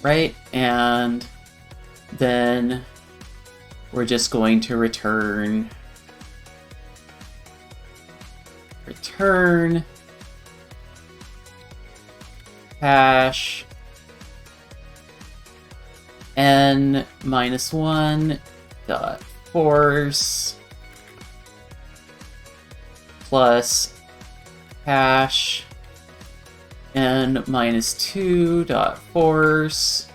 right? And then we're just going to return hash n minus 1 force plus hash n minus 2 dot force,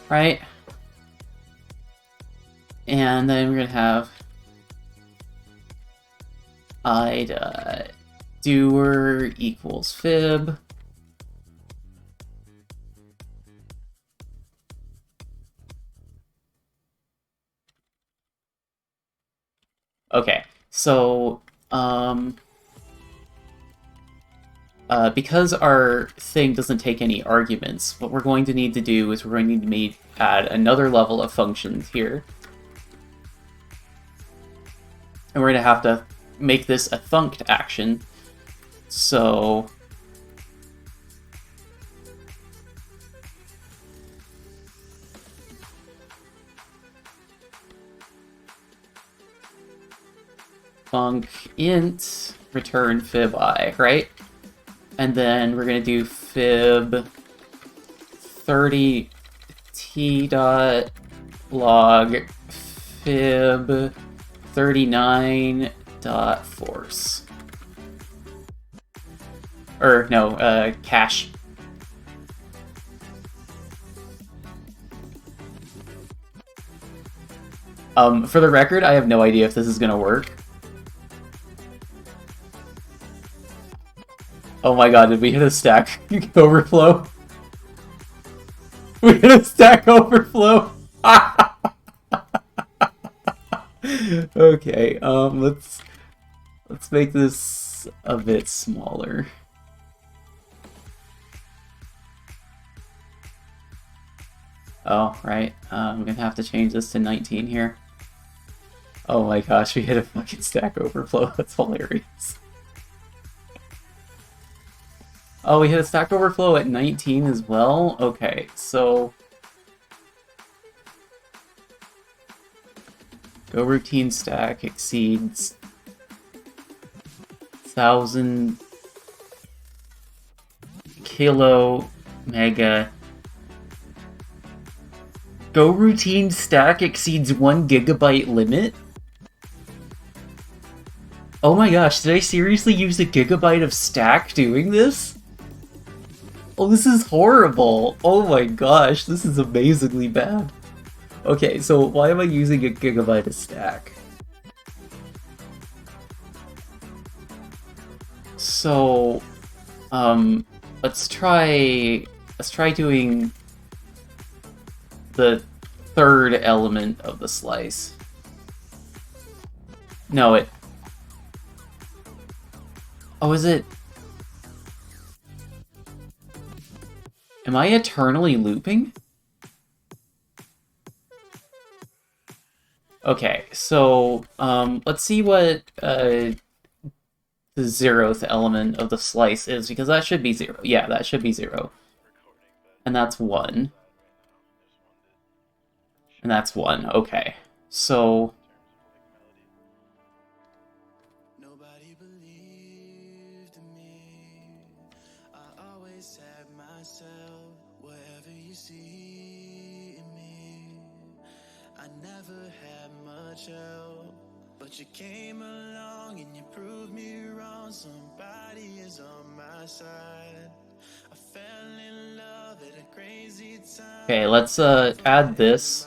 right? And then we're gonna have I dot doer equals fib. Okay, so because our thing doesn't take any arguments, what we're going to need to do is we're going to need to add another level of functions here. And we're going to have to make this a thunked action. So func int return fib I, right? And then we're going to do fib 30 t dot log fib 39 dot force. Or no, cache. For the record, I have no idea if this is gonna work. Oh my god, did we hit a stack overflow? We hit a stack overflow! Okay, let's make this a bit smaller. Oh, right. I'm gonna have to change this to 19 here. Oh my gosh, we hit a fucking stack overflow. That's hilarious. Oh, we hit a stack overflow at 19 as well? Okay, so go routine stack exceeds 1,000 kilo mega. Go routine stack exceeds 1 gigabyte limit? Oh my gosh, did I seriously use a gigabyte of stack doing this? Oh, this is horrible! Oh my gosh, this is amazingly bad. Okay, so why am I using a gigabyte of stack? So, let's try doing the third element of the slice. No, it... Oh, is it... Am I eternally looping? Okay, so, let's see what, the 0th element of the slice is, because that should be 0. Yeah, that should be 0. And that's 1. And that's 1, okay. So... Nobody believed in me. I always had myself, whatever you see in me. I never had much help, but you came along and you proved me wrong. Somebody is on my side. I fell in love at a crazy time. Okay, let's add this.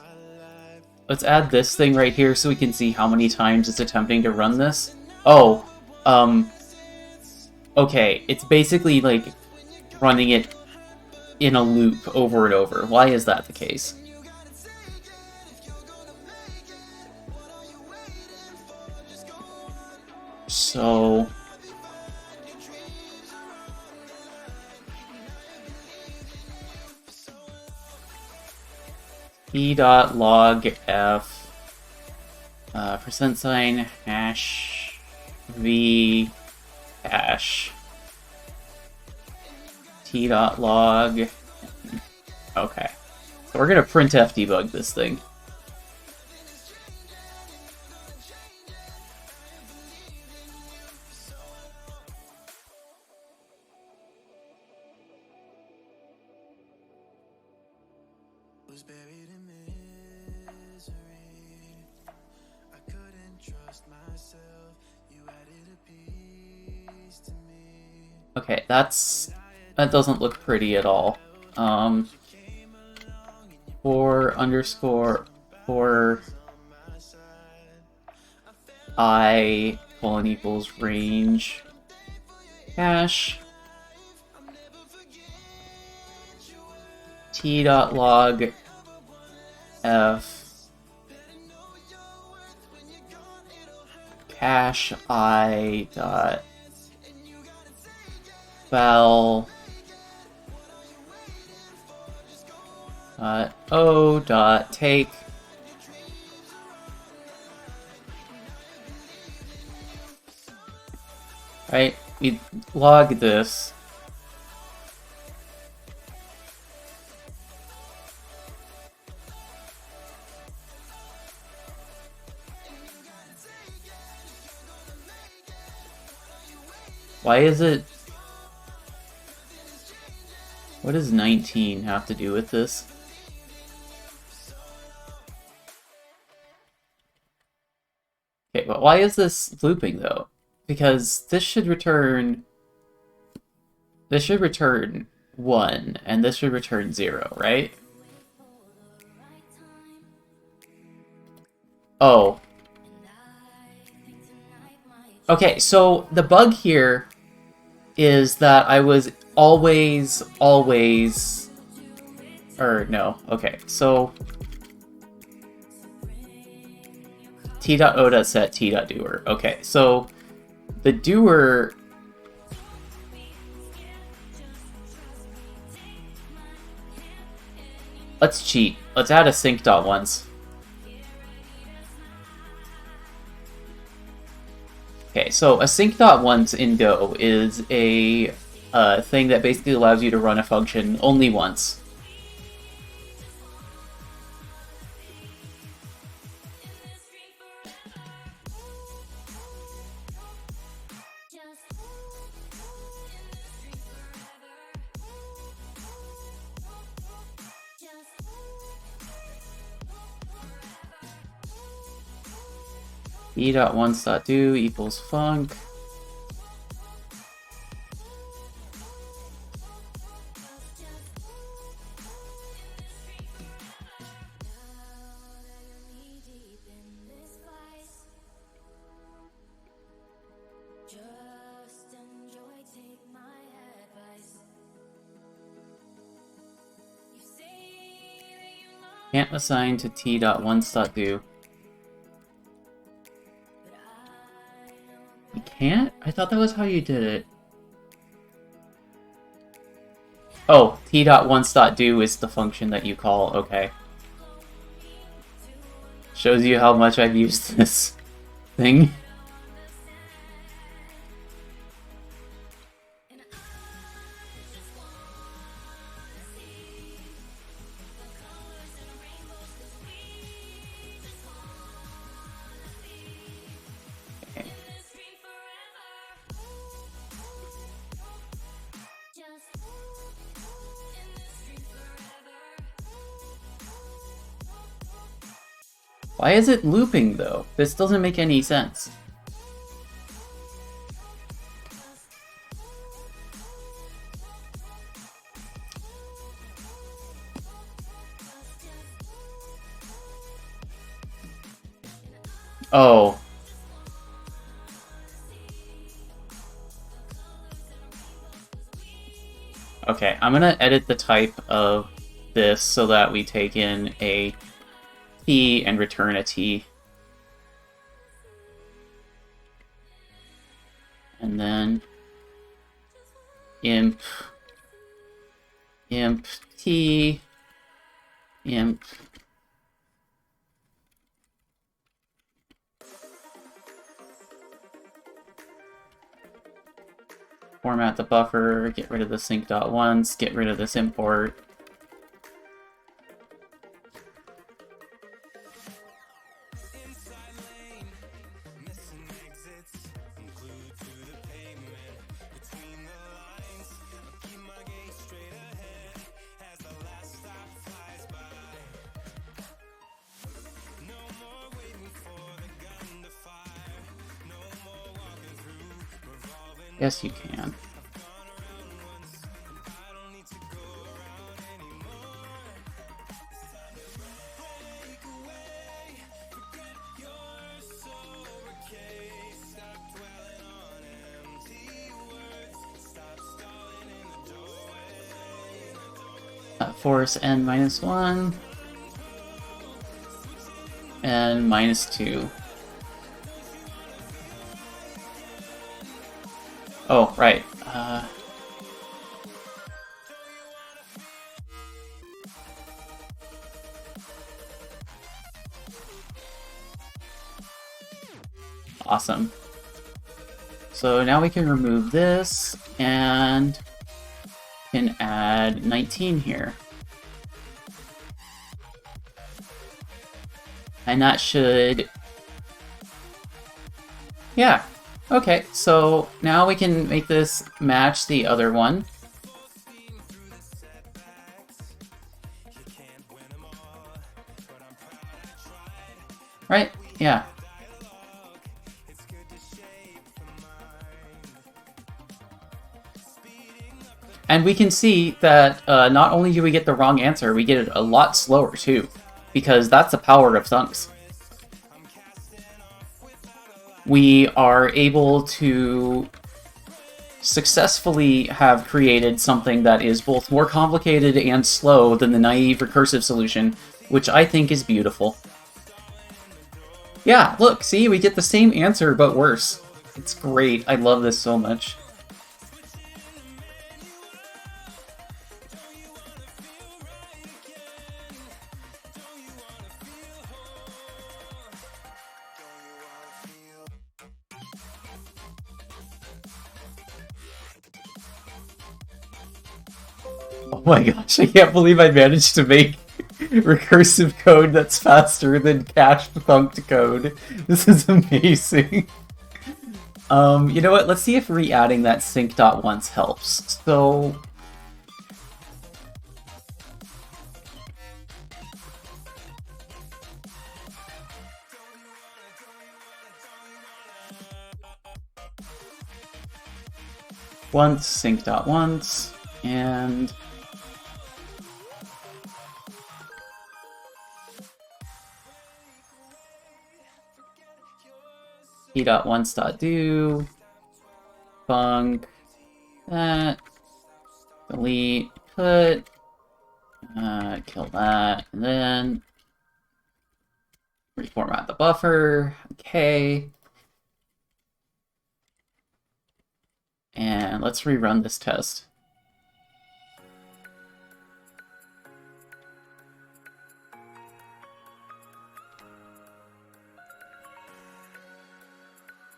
Let's add this thing right here so we can see how many times it's attempting to run this. Oh, okay, it's basically like running it in a loop over and over. Why is that the case? So... p.log f %, hash v hash t.log. Okay, so we're gonna printf debug this thing. Was buried in misery. I couldn't trust myself. You added a piece Okay, that doesn't look pretty at all. 4 underscore 4 I colon equals range hash t dot log f cache I dot val o dot take right. We log this. Why is it? What does 19 have to do with this? Okay, but why is this looping though? Because this should return 1 and this should return 0, right? Oh. Okay, so the bug here is that I was always, or no, okay, so t.o.set t.doer. Okay, so the doer, let's cheat. Let's add a sync.once. Okay, so a sync.once in Go is a thing that basically allows you to run a function only once. e.once.do equals func. Can't assign to t.once.do. You can't? I thought that was how you did it. Oh, t.once.do is the function that you call, okay. Shows you how much I've used this thing. Why is it looping, though? This doesn't make any sense. Oh. Okay, I'm gonna edit the type of this so that we take in a T and return a T. And then imp T imp format the buffer, get rid of the sync.once, get rid of this import. Yes, you can. Force n -1 and -2. Oh, right. Awesome. So now we can remove this and can add 19 here. And that should... Yeah. Okay, so now we can make this match the other one. Right? Yeah. And we can see that not only do we get the wrong answer, we get it a lot slower too, because that's the power of thunks. We are able to successfully have created something that is both more complicated and slow than the naive recursive solution, which I think is beautiful. Yeah, look, see, we get the same answer, but worse. It's great. I love this so much. Oh my gosh, I can't believe I managed to make recursive code that's faster than cached thunked code. This is amazing. You know what? Let's see if re-adding that sync.once helps. So... once, sync.once, and... p.once.do, func, that, delete, put, kill that, and then reformat the buffer, okay. And let's rerun this test.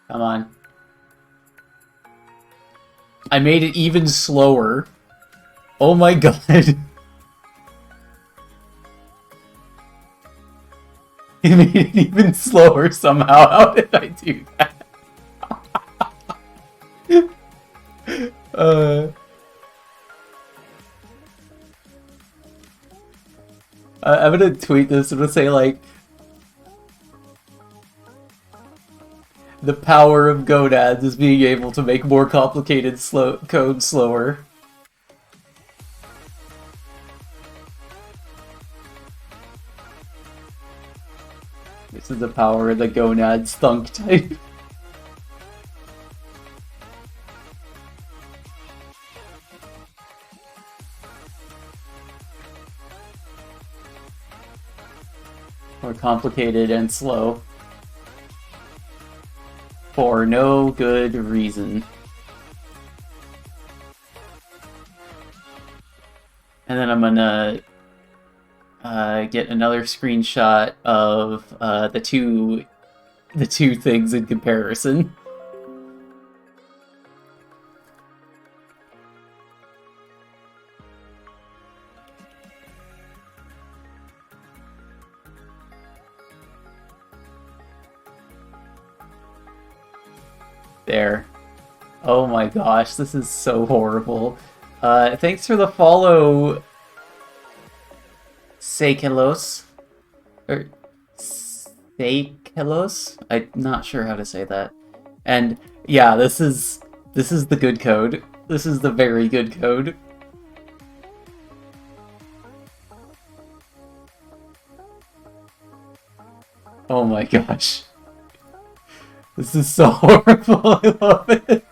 Come on. I made it even slower. Oh my god. It made it even slower somehow. How did I do that? I'm gonna tweet this. I'm gonna say, like, the power of gonads is being able to make more complicated code slower. This is the power of the gonads thunk type. More complicated and slow. For no good reason. And then I'm gonna get another screenshot of the two things in comparison. There. Oh my gosh, this is so horrible. Thanks for the follow, Sekelos. Or Sekelos? I'm not sure how to say that. And yeah, this is This is the good code. This is the very good code. Oh my gosh. This is so horrible, I love it.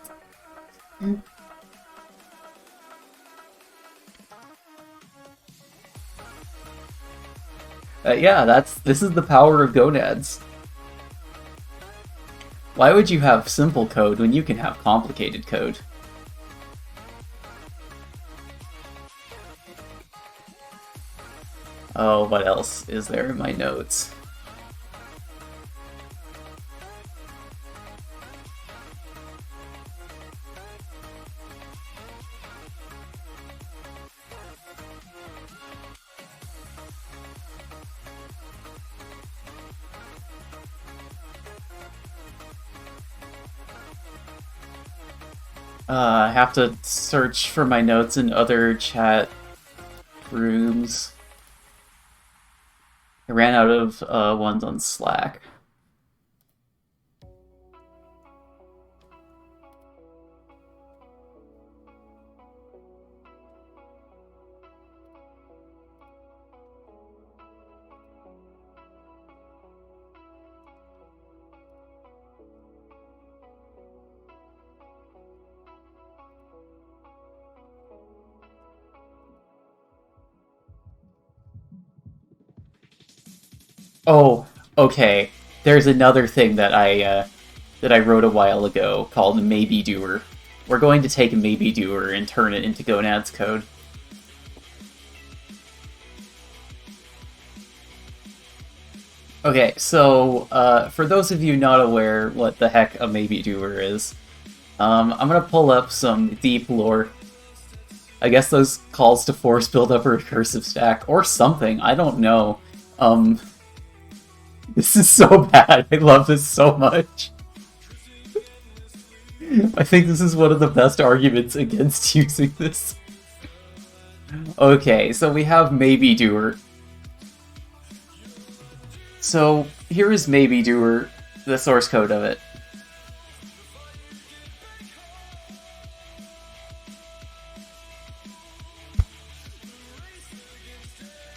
Yeah, this is the power of gonads. Why would you have simple code when you can have complicated code? Oh, what else is there in my notes? I have to search for my notes in other chat rooms. I ran out of ones on Slack. Oh, okay. There's another thing that I wrote a while ago called Maybe Doer. We're going to take Maybe Doer and turn it into Gonads code. Okay, so for those of you not aware what the heck a Maybe Doer is, I'm gonna pull up some deep lore. I guess those calls to force build up a recursive stack or something. I don't know. This is so bad. I love this so much. I think this is one of the best arguments against using this. Okay, so we have Maybe Doer. So here is Maybe Doer, the source code of it.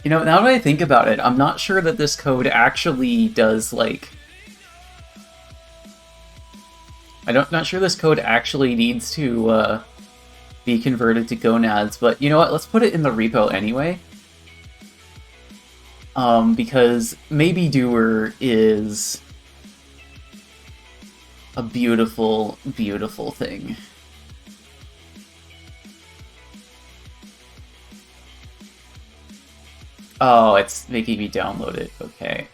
You know, now that I think about it, I'm not sure that this code actually does, like... not sure this code actually needs to be converted to gonads, but you know what? Let's put it in the repo anyway. Because Maybe Doer is a beautiful, beautiful thing. Oh, it's making me download it. Okay.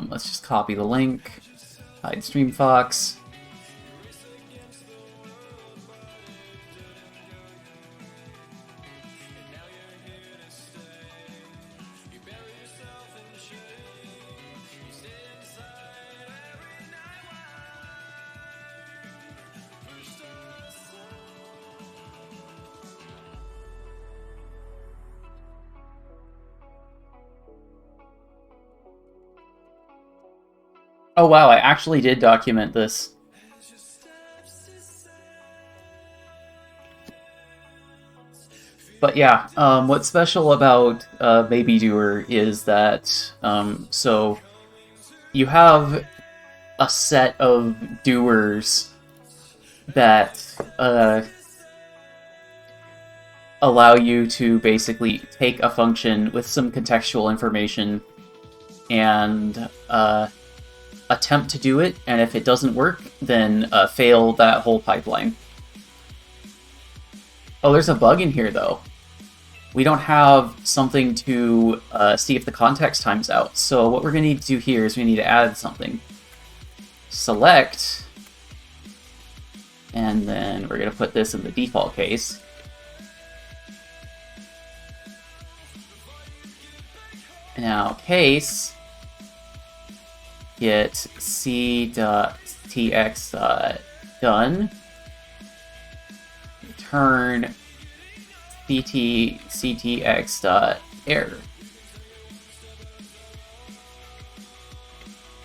Let's just copy the link. Hide StreamFox. Oh wow, I actually did document this. But yeah, what's special about Maybe Doer is that, so you have a set of doers that allow you to basically take a function with some contextual information and attempt to do it, and if it doesn't work, then fail that whole pipeline. Oh, there's a bug in here, though. We don't have something to see if the context times out, so what we're going to need to do here is we need to add something. Select, and then we're going to put this in the default case. Now, case get c.tx.done, return ctx.error.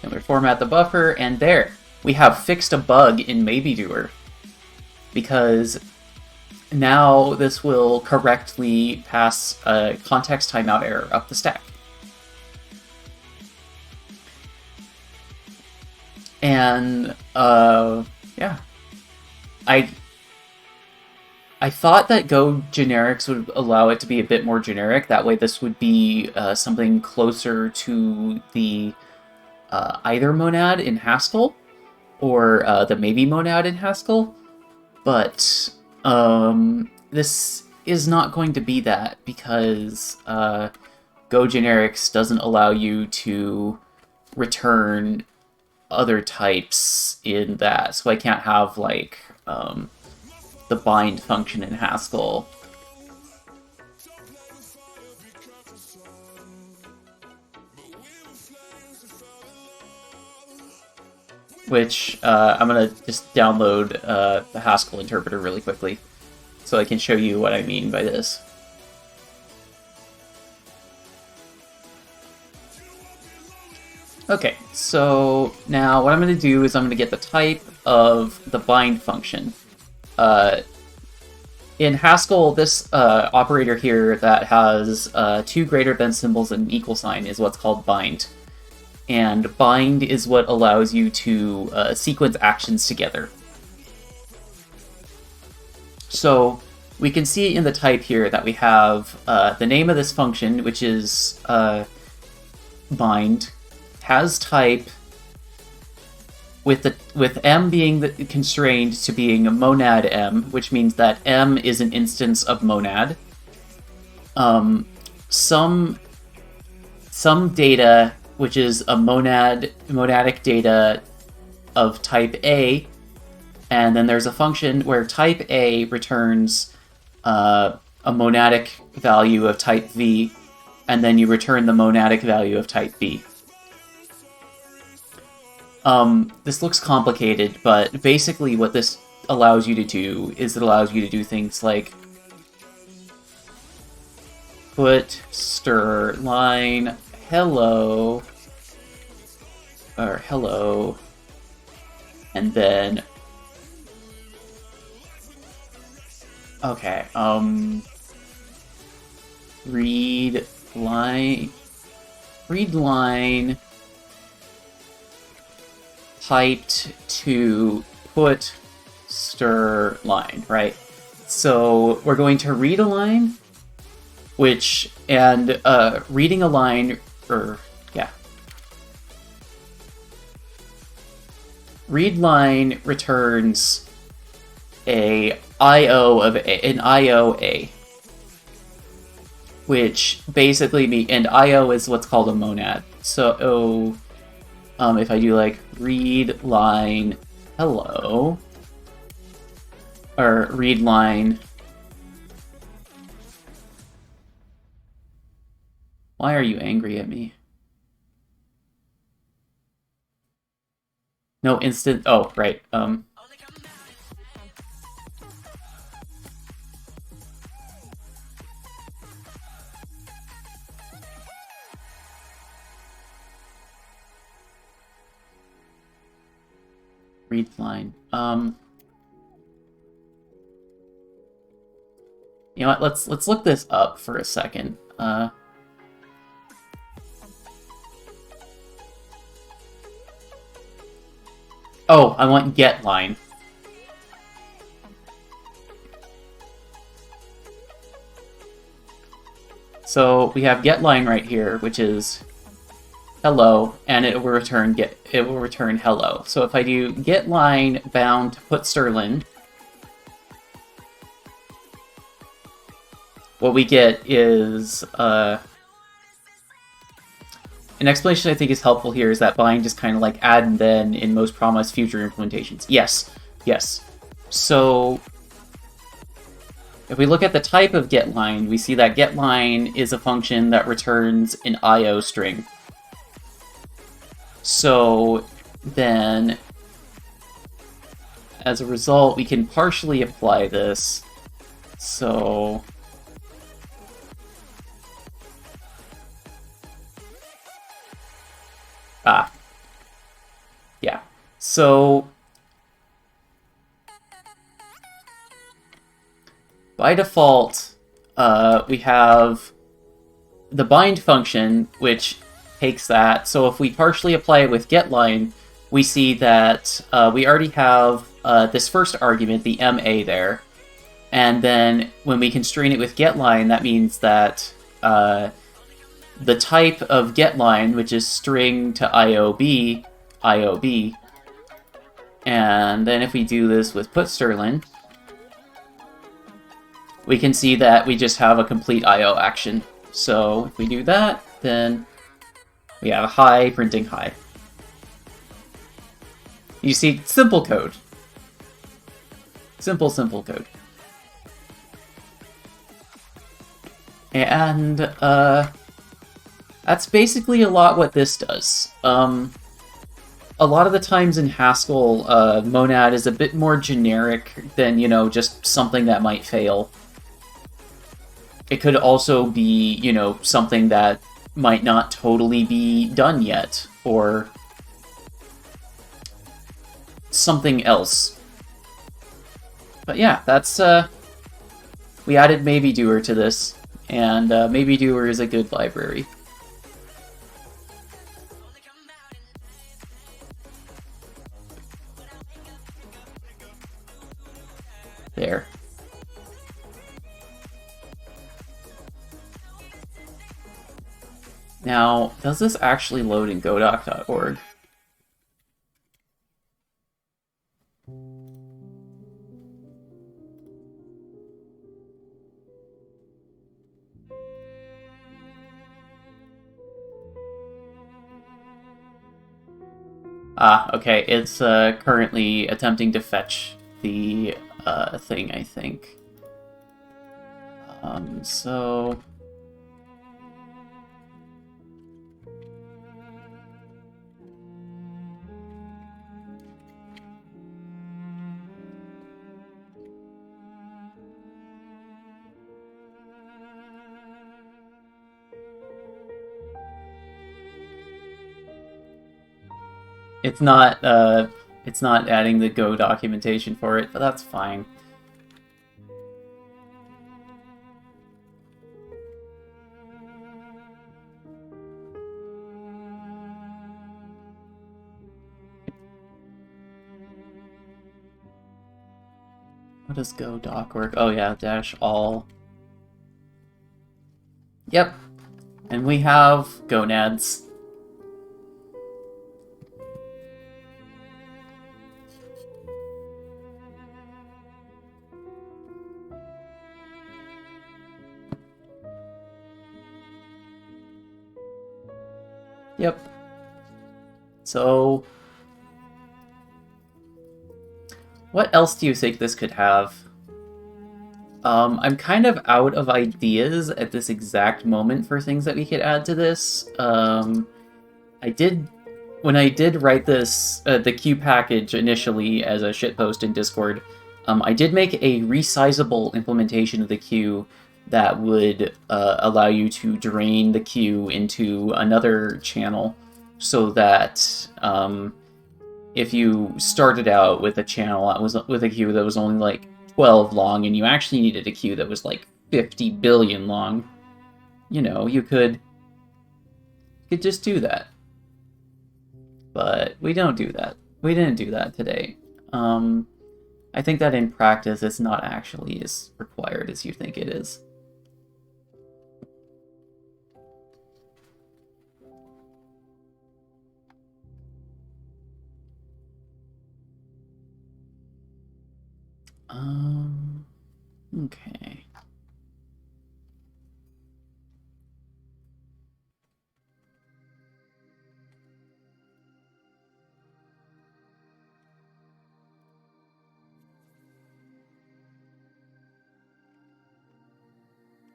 And we format the buffer, and there, we have fixed a bug in Maybe Doer. because now this will correctly pass a context timeout error up the stack. And yeah, I thought that Go generics would allow it to be a bit more generic. That way, this would be something closer to the either monad in Haskell or the maybe monad in Haskell. But this is not going to be that because Go generics doesn't allow you to return other types in that. So I can't have like the bind function in Haskell. Which I'm going to just download the Haskell interpreter really quickly so I can show you what I mean by this. Okay, so now what I'm going to do is I'm going to get the type of the bind function. In Haskell, this operator here that has two greater than symbols and an equal sign is what's called bind. And bind is what allows you to sequence actions together. So we can see in the type here that we have the name of this function, which is bind, has type with m being constrained to being a monad m, which means that m is an instance of monad. Some data, which is a monadic data of type A, and then there's a function where type A returns a monadic value of type V, and then you return the monadic value of type B. This looks complicated, but basically what this allows you to do is it allows you to do things like put stir line hello, or hello, and then okay, read line typed to put stir line, right? So we're going to read a line, reading a line, read line returns an IO A, which basically and IO is what's called a monad. So if I do like read line hello, or read line, why are you angry at me? No instant, oh, right, read line. You know what? Let's look this up for a second. Oh, I want get line. So we have get line right here, which is hello, and it will return hello. So if I do get line bound to put stirling, what we get is an explanation I think is helpful here is that bind is kind of like add and then in most promised future implementations. Yes. So if we look at the type of getLine, we see that getLine is a function that returns an IO string. So then, as a result, we can partially apply this. So yeah. So by default, we have the bind function, which takes that. So if we partially apply it with getLine, we see that we already have this first argument, the MA there. And then when we constrain it with getLine, that means that the type of getLine, which is string to IOB, IOB. And then if we do this with putstrlen, we can see that we just have a complete IO action. So if we do that, then we have hi printing hi. You see, simple code. Simple code. And that's basically a lot what this does. A lot of the times in Haskell, monad is a bit more generic than, you know, just something that might fail. It could also be, you know, something that might not totally be done yet, or something else. But yeah, that's, we added Maybe Doer to this, and Maybe Doer is a good library. There. Now, does this actually load in godoc.org? Ah, okay, it's currently attempting to fetch the thing, I think. So... It's not adding the Go documentation for it, but that's fine. How does Go doc work? Oh yeah, dash all. Yep. And we have gonads. Yep. So, what else do you think this could have? I'm kind of out of ideas at this exact moment for things that we could add to this. When I did write this, the Q package initially as a shitpost in Discord, I did make a resizable implementation of the queue that would allow you to drain the queue into another channel, so that if you started out with a channel that was with a queue that was only like 12 long, and you actually needed a queue that was like 50 billion long, you know, you could just do that. But we don't do that. We didn't do that today. I think that in practice, it's not actually as required as you think it is. Okay.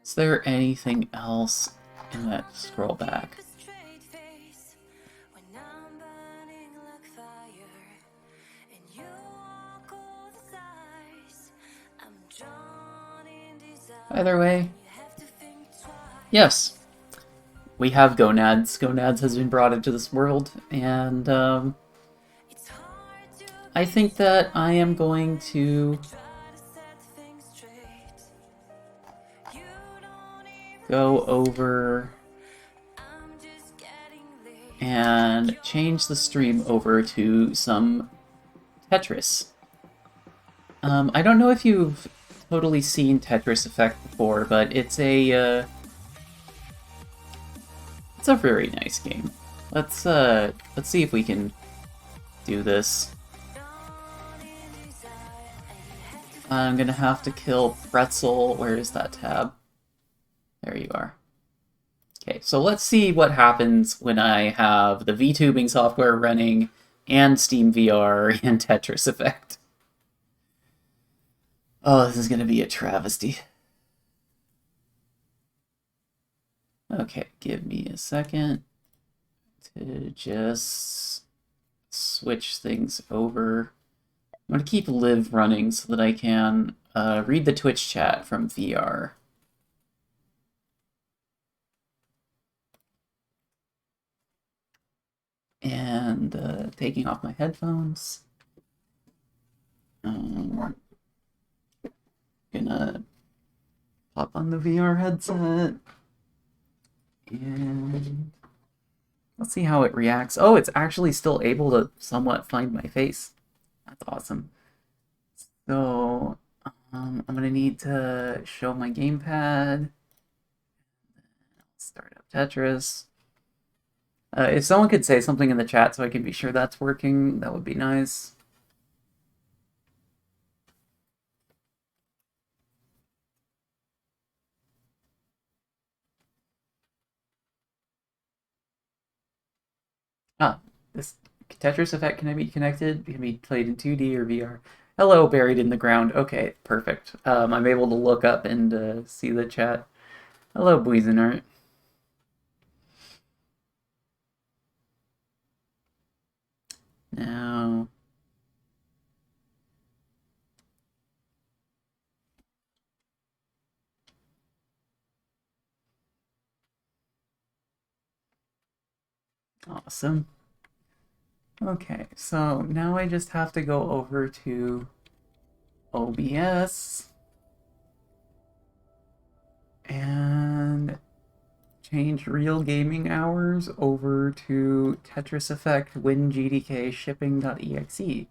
Is there anything else in that scroll back? Either way, yes, we have gonads. Gonads has been brought into this world, and I think that I am going to go over and change the stream over to some Tetris. I don't know if you've totally seen Tetris Effect before, but it's a very nice game. Let's see if we can do this. I'm gonna have to kill Pretzel. Where is that tab? There you are. Okay, so let's see what happens when I have the VTubing software running and Steam VR and Tetris Effect. Oh, this is gonna be a travesty. Okay, give me a second to just switch things over. I'm going to keep Live running so that I can read the Twitch chat from VR. And taking off my headphones. Gonna pop on the VR headset. And let's see how it reacts. Oh, it's actually still able to somewhat find my face. That's awesome. So I'm gonna need to show my gamepad. Start up Tetris. If someone could say something in the chat so I can be sure that's working, that would be nice. Ah, this Tetris Effect can be connected. It can be played in 2D or VR. Hello, buried in the ground. Okay, perfect. I'm able to look up and see the chat. Hello, Buizenart. Now, awesome. Okay, so now I just have to go over to OBS and change real gaming hours over to Tetris Effect WinGDK shipping.exe.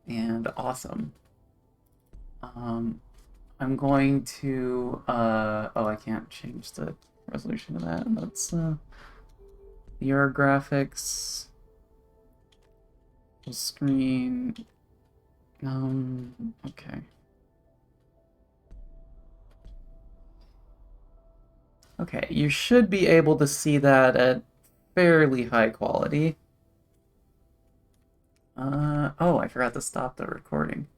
And awesome. I'm going to oh, I can't change the resolution of that. That's VR graphics full screen. Okay. Okay, you should be able to see that at fairly high quality. Oh, I forgot to stop the recording.